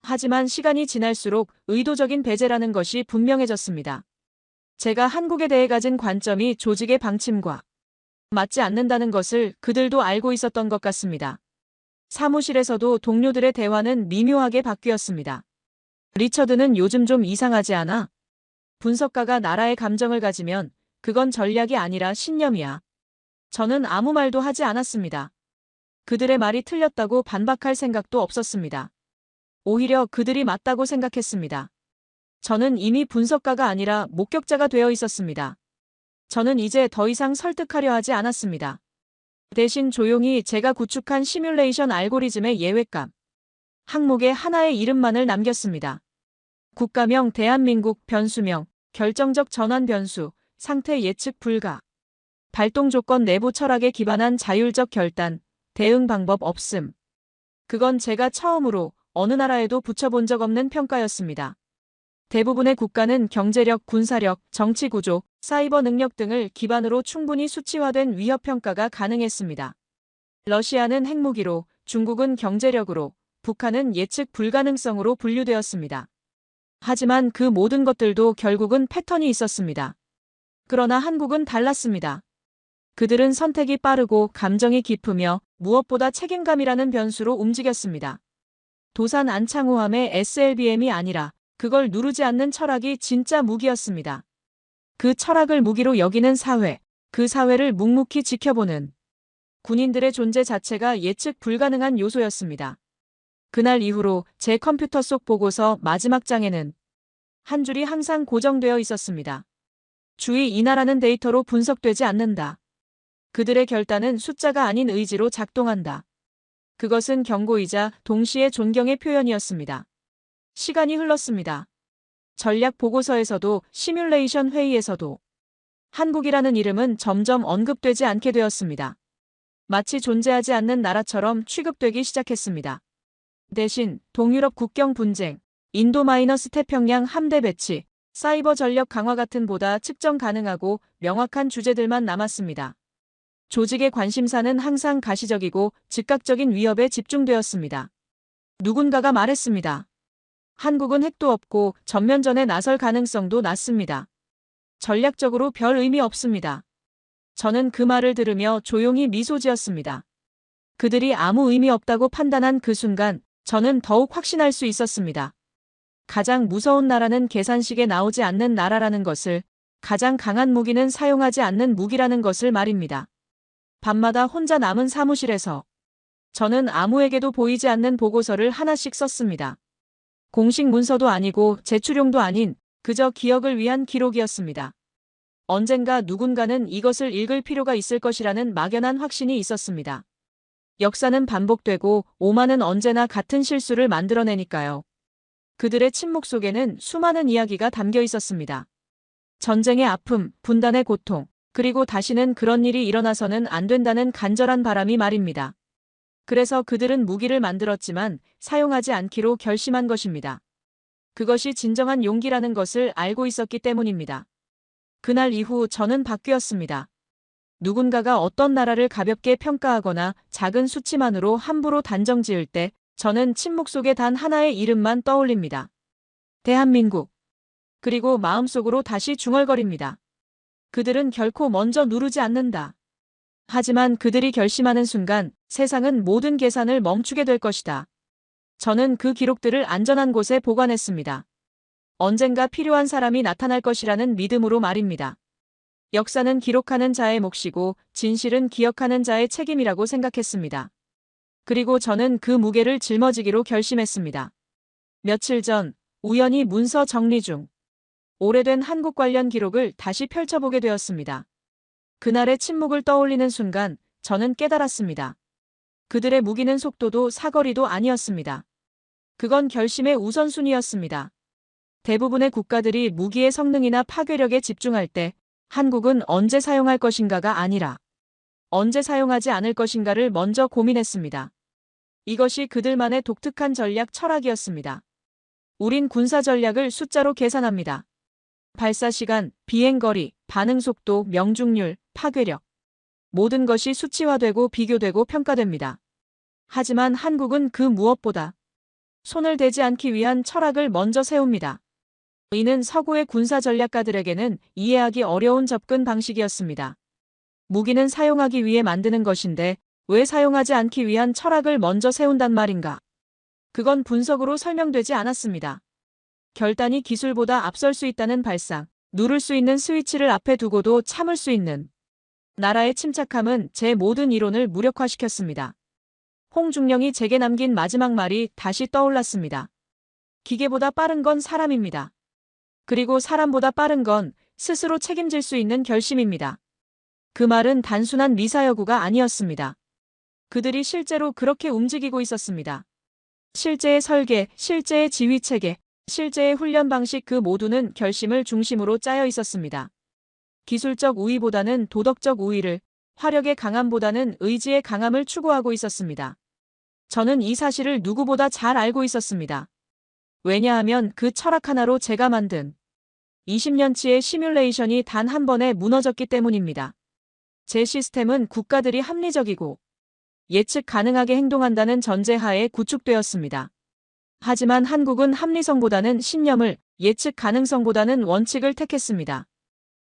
B: 하지만 시간이 지날수록 의도적인 배제라는 것이 분명해졌습니다. 제가 한국에 대해 가진 관점이 조직의 방침과 맞지 않는다는 것을 그들도 알고 있었던 것 같습니다. 사무실에서도 동료들의 대화는 미묘하게 바뀌었습니다. 리처드는 요즘 좀 이상하지 않아? 분석가가 나라의 감정을 가지면 그건 전략이 아니라 신념이야. 저는 아무 말도 하지 않았습니다. 그들의 말이 틀렸다고 반박할 생각도 없었습니다. 오히려 그들이 맞다고 생각했습니다. 저는 이미 분석가가 아니라 목격자가 되어 있었습니다. 저는 이제 더 이상 설득하려 하지 않았습니다. 대신 조용히 제가 구축한 시뮬레이션 알고리즘의 예외값 항목에 하나의 이름만을 남겼습니다. 국가명 대한민국, 변수명, 결정적 전환 변수, 상태 예측 불가, 발동 조건 내부 철학에 기반한 자율적 결단, 대응 방법 없음. 그건 제가 처음으로 어느 나라에도 붙여본 적 없는 평가였습니다. 대부분의 국가는 경제력, 군사력, 정치 구조, 사이버 능력 등을 기반으로 충분히 수치화된 위협 평가가 가능했습니다. 러시아는 핵무기로, 중국은 경제력으로, 북한은 예측 불가능성으로 분류되었습니다. 하지만 그 모든 것들도 결국은 패턴이 있었습니다. 그러나 한국은 달랐습니다. 그들은 선택이 빠르고 감정이 깊으며 무엇보다 책임감이라는 변수로 움직였습니다. 도산 안창호함의 SLBM이 아니라 그걸 누르지 않는 철학이 진짜 무기였습니다. 그 철학을 무기로 여기는 사회, 그 사회를 묵묵히 지켜보는 군인들의 존재 자체가 예측 불가능한 요소였습니다. 그날 이후로 제 컴퓨터 속 보고서 마지막 장에는 한 줄이 항상 고정되어 있었습니다. 주의 이 나라는 데이터로 분석되지 않는다. 그들의 결단은 숫자가 아닌 의지로 작동한다. 그것은 경고이자 동시에 존경의 표현이었습니다. 시간이 흘렀습니다. 전략 보고서에서도 시뮬레이션 회의에서도 한국이라는 이름은 점점 언급되지 않게 되었습니다. 마치 존재하지 않는 나라처럼 취급되기 시작했습니다. 대신 동유럽 국경 분쟁, 인도-태평양 함대 배치, 사이버 전력 강화 같은 보다 측정 가능하고 명확한 주제들만 남았습니다. 조직의 관심사는 항상 가시적이고 즉각적인 위협에 집중되었습니다. 누군가가 말했습니다. 한국은 핵도 없고 전면전에 나설 가능성도 낮습니다. 전략적으로 별 의미 없습니다. 저는 그 말을 들으며 조용히 미소 지었습니다. 그들이 아무 의미 없다고 판단한 그 순간 저는 더욱 확신할 수 있었습니다. 가장 무서운 나라는 계산식에 나오지 않는 나라라는 것을, 가장 강한 무기는 사용하지 않는 무기라는 것을 말입니다. 밤마다 혼자 남은 사무실에서 저는 아무에게도 보이지 않는 보고서를 하나씩 썼습니다. 공식 문서도 아니고 제출용도 아닌 그저 기억을 위한 기록이었습니다. 언젠가 누군가는 이것을 읽을 필요가 있을 것이라는 막연한 확신이 있었습니다. 역사는 반복되고 오만은 언제나 같은 실수를 만들어내니까요. 그들의 침묵 속에는 수많은 이야기가 담겨 있었습니다. 전쟁의 아픔, 분단의 고통, 그리고 다시는 그런 일이 일어나서는 안 된다는 간절한 바람이 말입니다. 그래서 그들은 무기를 만들었지만 사용하지 않기로 결심한 것입니다. 그것이 진정한 용기라는 것을 알고 있었기 때문입니다. 그날 이후 저는 바뀌었습니다. 누군가가 어떤 나라를 가볍게 평가하거나 작은 수치만으로 함부로 단정 지을 때 저는 침묵 속에 단 하나의 이름만 떠올립니다. 대한민국. 그리고 마음속으로 다시 중얼거립니다. 그들은 결코 먼저 누르지 않는다. 하지만 그들이 결심하는 순간 세상은 모든 계산을 멈추게 될 것이다. 저는 그 기록들을 안전한 곳에 보관했습니다. 언젠가 필요한 사람이 나타날 것이라는 믿음으로 말입니다. 역사는 기록하는 자의 몫이고 진실은 기억하는 자의 책임이라고 생각했습니다. 그리고 저는 그 무게를 짊어지기로 결심했습니다. 며칠 전 우연히 문서 정리 중 오래된 한국 관련 기록을 다시 펼쳐보게 되었습니다. 그날의 침묵을 떠올리는 순간 저는 깨달았습니다. 그들의 무기는 속도도 사거리도 아니었습니다. 그건 결심의 우선순위였습니다. 대부분의 국가들이 무기의 성능이나 파괴력에 집중할 때 한국은 언제 사용할 것인가가 아니라 언제 사용하지 않을 것인가를 먼저 고민했습니다. 이것이 그들만의 독특한 전략 철학이었습니다. 우린 군사 전략을 숫자로 계산합니다. 발사 시간, 비행 거리, 반응 속도, 명중률, 파괴력. 모든 것이 수치화되고 비교되고 평가됩니다. 하지만 한국은 그 무엇보다 손을 대지 않기 위한 철학을 먼저 세웁니다. 이는 서구의 군사 전략가들에게는 이해하기 어려운 접근 방식이었습니다. 무기는 사용하기 위해 만드는 것인데 왜 사용하지 않기 위한 철학을 먼저 세운단 말인가? 그건 분석으로 설명되지 않았습니다. 결단이 기술보다 앞설 수 있다는 발상, 누를 수 있는 스위치를 앞에 두고도 참을 수 있는 나라의 침착함은 제 모든 이론을 무력화시켰습니다. 홍중령이 제게 남긴 마지막 말이 다시 떠올랐습니다. 기계보다 빠른 건 사람입니다. 그리고 사람보다 빠른 건 스스로 책임질 수 있는 결심입니다. 그 말은 단순한 미사여구가 아니었습니다. 그들이 실제로 그렇게 움직이고 있었습니다. 실제의 설계, 실제의 지휘체계, 실제의 훈련 방식 그 모두는 결심을 중심으로 짜여 있었습니다. 기술적 우위보다는 도덕적 우위를, 화력의 강함보다는 의지의 강함을 추구하고 있었습니다. 저는 이 사실을 누구보다 잘 알고 있었습니다. 왜냐하면 그 철학 하나로 제가 만든 20년치의 시뮬레이션이 단 한 번에 무너졌기 때문입니다. 제 시스템은 국가들이 합리적이고 예측 가능하게 행동한다는 전제하에 구축되었습니다. 하지만 한국은 합리성보다는 신념을, 예측 가능성보다는 원칙을 택했습니다.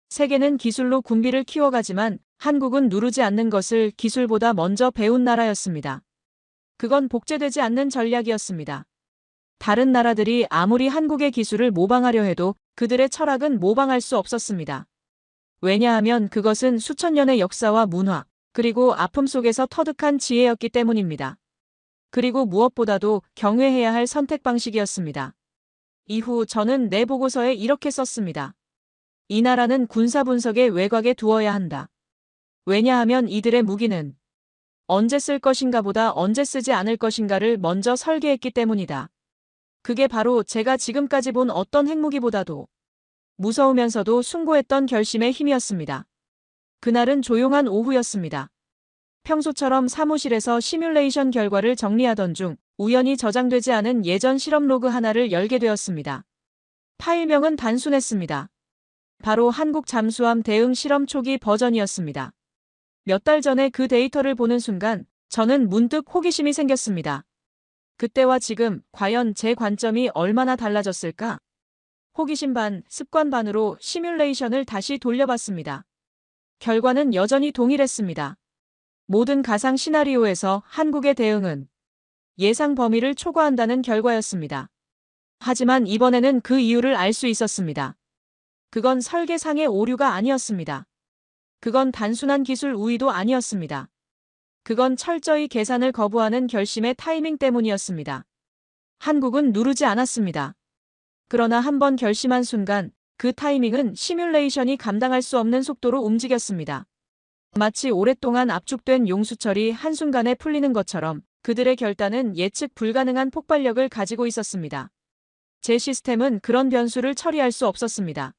B: 세계는 기술로 군비를 키워가지만 한국은 누르지 않는 것을 기술보다 먼저 배운 나라였습니다. 그건 복제되지 않는 전략이었습니다. 다른 나라들이 아무리 한국의 기술을 모방하려 해도 그들의 철학은 모방할 수 없었습니다. 왜냐하면 그것은 수천 년의 역사와 문화, 그리고 아픔 속에서 터득한 지혜였기 때문입니다. 그리고 무엇보다도 경외해야 할 선택 방식이었습니다. 이후 저는 내 보고서에 이렇게 썼습니다. 이 나라는 군사 분석의 외곽에 두어야 한다. 왜냐하면 이들의 무기는 언제 쓸 것인가 보다 언제 쓰지 않을 것인가를 먼저 설계했기 때문이다. 그게 바로 제가 지금까지 본 어떤 핵무기보다도 무서우면서도 숭고했던 결심의 힘이었습니다. 그날은 조용한 오후였습니다. 평소처럼 사무실에서 시뮬레이션 결과를 정리하던 중 우연히 저장되지 않은 예전 실험 로그 하나를 열게 되었습니다. 파일명은 단순했습니다. 바로 한국 잠수함 대응 실험 초기 버전이었습니다. 몇 달 전에 그 데이터를 보는 순간 저는 문득 호기심이 생겼습니다. 그때와 지금 과연 제 관점이 얼마나 달라졌을까? 호기심 반, 습관 반으로 시뮬레이션을 다시 돌려봤습니다. 결과는 여전히 동일했습니다. 모든 가상 시나리오에서 한국의 대응은 예상 범위를 초과한다는 결과였습니다. 하지만 이번에는 그 이유를 알 수 있었습니다. 그건 설계상의 오류가 아니었습니다. 그건 단순한 기술 우위도 아니었습니다. 그건 철저히 계산을 거부하는 결심의 타이밍 때문이었습니다. 한국은 누르지 않았습니다. 그러나 한번 결심한 순간 그 타이밍은 시뮬레이션이 감당할 수 없는 속도로 움직였습니다. 마치 오랫동안 압축된 용수철이 한순간에 풀리는 것처럼 그들의 결단은 예측 불가능한 폭발력을 가지고 있었습니다. 제 시스템은 그런 변수를 처리할 수 없었습니다.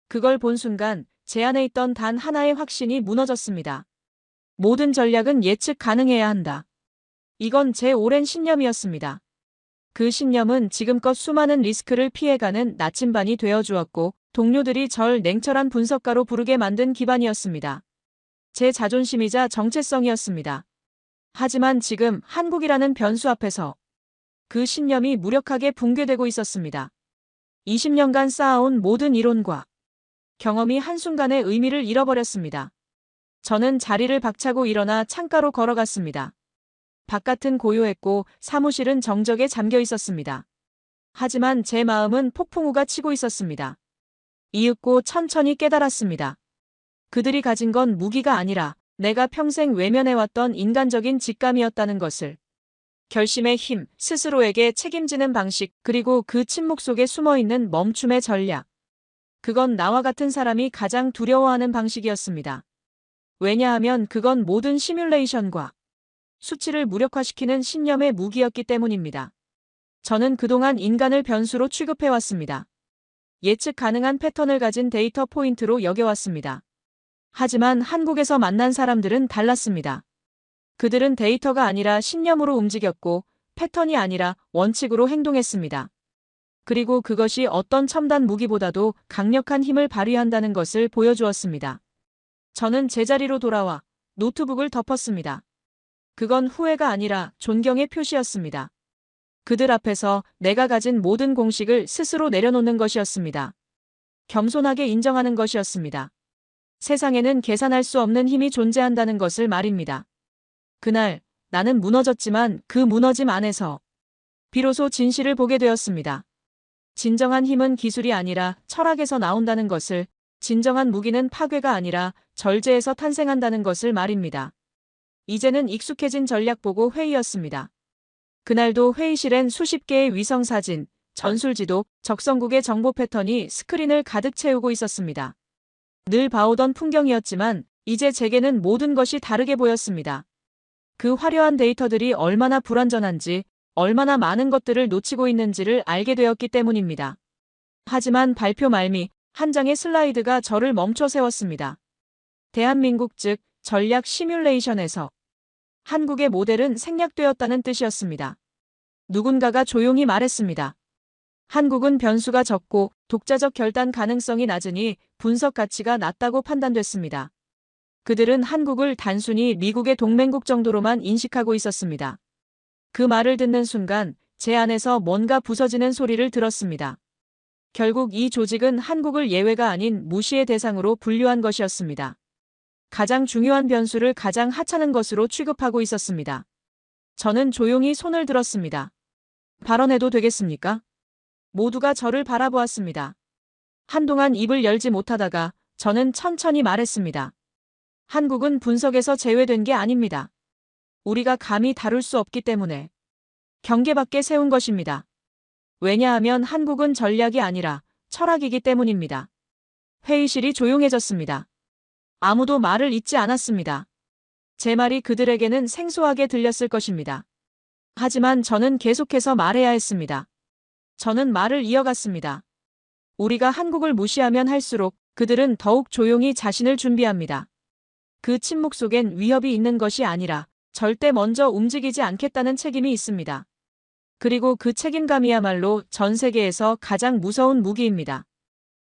B: 그걸 본 순간 제 안에 있던 단 하나의 확신이 무너졌습니다. 모든 전략은 예측 가능해야 한다. 이건 제 오랜 신념이었습니다. 그 신념은 지금껏 수많은 리스크를 피해가는 나침반이 되어주었고 동료들이 절 냉철한 분석가로 부르게 만든 기반이었습니다. 제 자존심이자 정체성이었습니다. 하지만 지금 한국이라는 변수 앞에서 그 신념이 무력하게 붕괴되고 있었습니다. 20년간 쌓아온 모든 이론과 경험이 한순간에 의미를 잃어버렸습니다. 저는 자리를 박차고 일어나 창가로 걸어갔습니다. 바깥은 고요했고 사무실은 정적에 잠겨 있었습니다. 하지만 제 마음은 폭풍우가 치고 있었습니다. 이윽고 천천히 깨달았습니다. 그들이 가진 건 무기가 아니라 내가 평생 외면해왔던 인간적인 직감이었다는 것을. 결심의 힘, 스스로에게 책임지는 방식, 그리고 그 침묵 속에 숨어있는 멈춤의 전략. 그건 나와 같은 사람이 가장 두려워하는 방식이었습니다. 왜냐하면 그건 모든 시뮬레이션과 수치를 무력화시키는 신념의 무기였기 때문입니다. 저는 그동안 인간을 변수로 취급해왔습니다. 예측 가능한 패턴을 가진 데이터 포인트로 여겨왔습니다. 하지만 한국에서 만난 사람들은 달랐습니다. 그들은 데이터가 아니라 신념으로 움직였고 패턴이 아니라 원칙으로 행동했습니다. 그리고 그것이 어떤 첨단 무기보다도 강력한 힘을 발휘한다는 것을 보여주었습니다. 저는 제자리로 돌아와 노트북을 덮었습니다. 그건 후회가 아니라 존경의 표시였습니다. 그들 앞에서 내가 가진 모든 공식을 스스로 내려놓는 것이었습니다. 겸손하게 인정하는 것이었습니다. 세상에는 계산할 수 없는 힘이 존재한다는 것을 말입니다. 그날 나는 무너졌지만 그 무너짐 안에서 비로소 진실을 보게 되었습니다. 진정한 힘은 기술이 아니라 철학에서 나온다는 것을, 진정한 무기는 파괴가 아니라 절제에서 탄생한다는 것을 말입니다. 이제는 익숙해진 전략보고 회의였습니다. 그날도 회의실엔 수십 개의 위성사진, 전술지도, 적성국의 정보 패턴이 스크린을 가득 채우고 있었습니다. 늘 봐오던 풍경이었지만 이제 제게는 모든 것이 다르게 보였습니다. 그 화려한 데이터들이 얼마나 불완전한지, 얼마나 많은 것들을 놓치고 있는지를 알게 되었기 때문입니다. 하지만 발표 말미 한 장의 슬라이드가 저를 멈춰 세웠습니다. 대한민국 즉 전략 시뮬레이션에서 한국의 모델은 생략되었다는 뜻이었습니다. 누군가가 조용히 말했습니다. 한국은 변수가 적고 독자적 결단 가능성이 낮으니 분석 가치가 낮다고 판단됐습니다. 그들은 한국을 단순히 미국의 동맹국 정도로만 인식하고 있었습니다. 그 말을 듣는 순간 제 안에서 뭔가 부서지는 소리를 들었습니다. 결국 이 조직은 한국을 예외가 아닌 무시의 대상으로 분류한 것이었습니다. 가장 중요한 변수를 가장 하찮은 것으로 취급하고 있었습니다. 저는 조용히 손을 들었습니다. 발언해도 되겠습니까? 모두가 저를 바라보았습니다. 한동안 입을 열지 못하다가 저는 천천히 말했습니다. 한국은 분석에서 제외된 게 아닙니다. 우리가 감히 다룰 수 없기 때문에 경계 밖에 세운 것입니다. 왜냐하면 한국은 전략이 아니라 철학이기 때문입니다. 회의실이 조용해졌습니다. 아무도 말을 잇지 않았습니다. 제 말이 그들에게는 생소하게 들렸을 것입니다. 하지만 저는 계속해서 말해야 했습니다. 저는 말을 이어갔습니다. 우리가 한국을 무시하면 할수록 그들은 더욱 조용히 자신을 준비합니다. 그 침묵 속엔 위협이 있는 것이 아니라 절대 먼저 움직이지 않겠다는 책임이 있습니다. 그리고 그 책임감이야말로 전 세계에서 가장 무서운 무기입니다.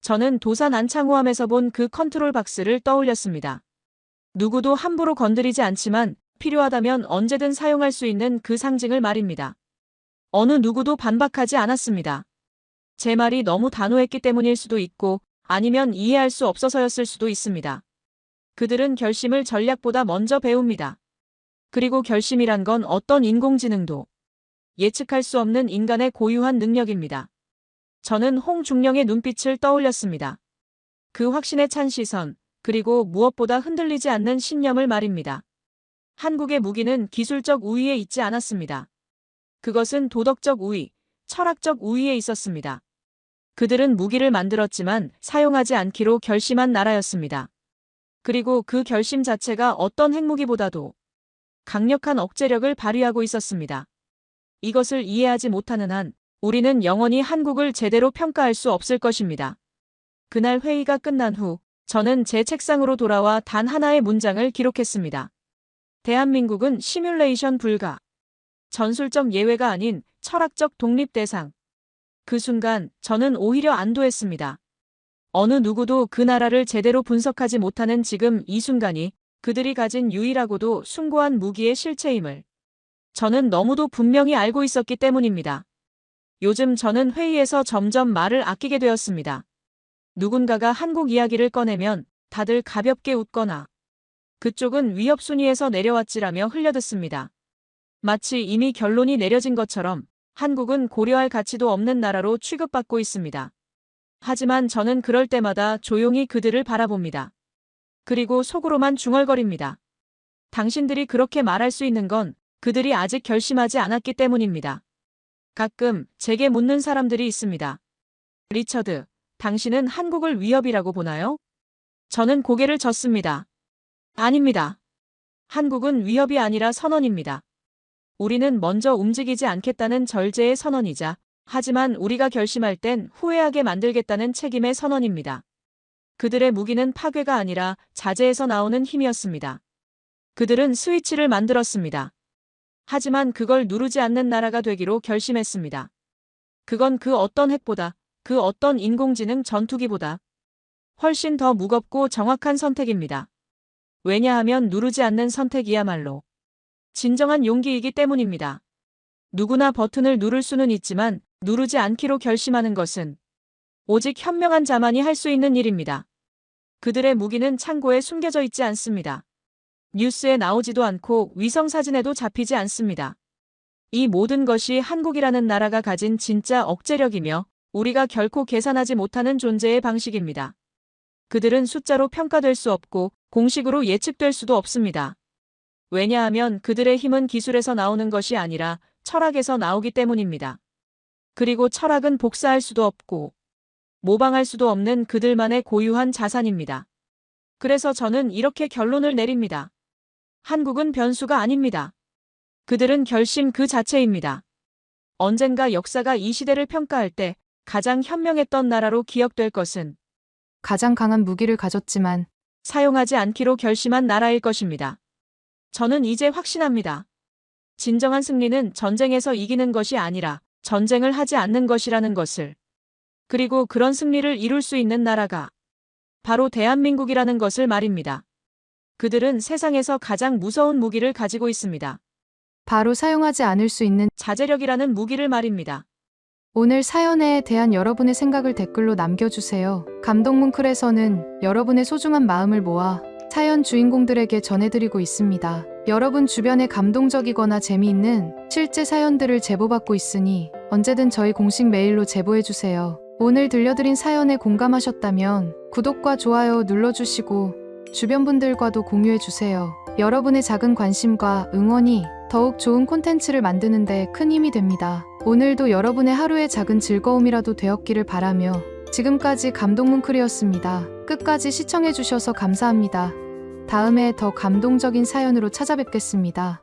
B: 저는 도산 안창호함에서 본 그 컨트롤 박스를 떠올렸습니다. 누구도 함부로 건드리지 않지만 필요하다면 언제든 사용할 수 있는 그 상징을 말입니다. 어느 누구도 반박하지 않았습니다. 제 말이 너무 단호했기 때문일 수도 있고 아니면 이해할 수 없어서였을 수도 있습니다. 그들은 결심을 전략보다 먼저 배웁니다. 그리고 결심이란 건 어떤 인공지능도 예측할 수 없는 인간의 고유한 능력입니다. 저는 홍중령의 눈빛을 떠올렸습니다. 그 확신에 찬 시선, 그리고 무엇보다 흔들리지 않는 신념을 말입니다. 한국의 무기는 기술적 우위에 있지 않았습니다. 그것은 도덕적 우위, 철학적 우위에 있었습니다. 그들은 무기를 만들었지만 사용하지 않기로 결심한 나라였습니다. 그리고 그 결심 자체가 어떤 핵무기보다도 강력한 억제력을 발휘하고 있었습니다. 이것을 이해하지 못하는 한 우리는 영원히 한국을 제대로 평가할 수 없을 것입니다. 그날 회의가 끝난 후 저는 제 책상으로 돌아와 단 하나의 문장을 기록했습니다. 대한민국은 시뮬레이션 불가. 전술적 예외가 아닌 철학적 독립 대상. 그 순간 저는 오히려 안도했습니다. 어느 누구도 그 나라를 제대로 분석하지 못하는 지금 이 순간이 그들이 가진 유일하고도 숭고한 무기의 실체임을 저는 너무도 분명히 알고 있었기 때문입니다. 요즘 저는 회의에서 점점 말을 아끼게 되었습니다. 누군가가 한국 이야기를 꺼내면 다들 가볍게 웃거나 그쪽은 위협 순위에서 내려왔지라며 흘려듣습니다. 마치 이미 결론이 내려진 것처럼 한국은 고려할 가치도 없는 나라로 취급받고 있습니다. 하지만 저는 그럴 때마다 조용히 그들을 바라봅니다. 그리고 속으로만 중얼거립니다. 당신들이 그렇게 말할 수 있는 건 그들이 아직 결심하지 않았기 때문입니다. 가끔 제게 묻는 사람들이 있습니다. 리처드, 당신은 한국을 위협이라고 보나요? 저는 고개를 젓습니다. 아닙니다. 한국은 위협이 아니라 선언입니다. 우리는 먼저 움직이지 않겠다는 절제의 선언이자 하지만 우리가 결심할 땐 후회하게 만들겠다는 책임의 선언입니다. 그들의 무기는 파괴가 아니라 자제에서 나오는 힘이었습니다. 그들은 스위치를 만들었습니다. 하지만 그걸 누르지 않는 나라가 되기로 결심했습니다. 그건 그 어떤 핵보다, 그 어떤 인공지능 전투기보다 훨씬 더 무겁고 정확한 선택입니다. 왜냐하면 누르지 않는 선택이야말로 진정한 용기이기 때문입니다. 누구나 버튼을 누를 수는 있지만 누르지 않기로 결심하는 것은 오직 현명한 자만이 할 수 있는 일입니다. 그들의 무기는 창고에 숨겨져 있지 않습니다. 뉴스에 나오지도 않고 위성사진에도 잡히지 않습니다. 이 모든 것이 한국이라는 나라가 가진 진짜 억제력이며 우리가 결코 계산하지 못하는 존재의 방식입니다. 그들은 숫자로 평가될 수 없고 공식으로 예측될 수도 없습니다. 왜냐하면 그들의 힘은 기술에서 나오는 것이 아니라 철학에서 나오기 때문입니다. 그리고 철학은 복사할 수도 없고 모방할 수도 없는 그들만의 고유한 자산입니다. 그래서 저는 이렇게 결론을 내립니다. 한국은 변수가 아닙니다. 그들은 결심 그 자체입니다. 언젠가 역사가 이 시대를 평가할 때 가장 현명했던 나라로 기억될 것은
C: 가장 강한 무기를 가졌지만
B: 사용하지 않기로 결심한 나라일 것입니다. 저는 이제 확신합니다. 진정한 승리는 전쟁에서 이기는 것이 아니라 전쟁을 하지 않는 것이라는 것을. 그리고 그런 승리를 이룰 수 있는 나라가 바로 대한민국이라는 것을 말입니다. 그들은 세상에서 가장 무서운 무기를 가지고 있습니다.
C: 바로 사용하지 않을 수 있는
B: 자제력이라는 무기를 말입니다.
C: 오늘 사연에 대한 여러분의 생각을 댓글로 남겨주세요. 감동문클에서는 여러분의 소중한 마음을 모아 사연 주인공들에게 전해드리고 있습니다. 여러분 주변에 감동적이거나 재미있는 실제 사연들을 제보받고 있으니 언제든 저희 공식 메일로 제보해주세요. 오늘 들려드린 사연에 공감하셨다면 구독과 좋아요 눌러주시고 주변 분들과도 공유해주세요. 여러분의 작은 관심과 응원이 더욱 좋은 콘텐츠를 만드는 데 큰 힘이 됩니다. 오늘도 여러분의 하루의 작은 즐거움이라도 되었기를 바라며 지금까지 감동문클이었습니다. 끝까지 시청해주셔서 감사합니다. 다음에 더 감동적인 사연으로 찾아뵙겠습니다.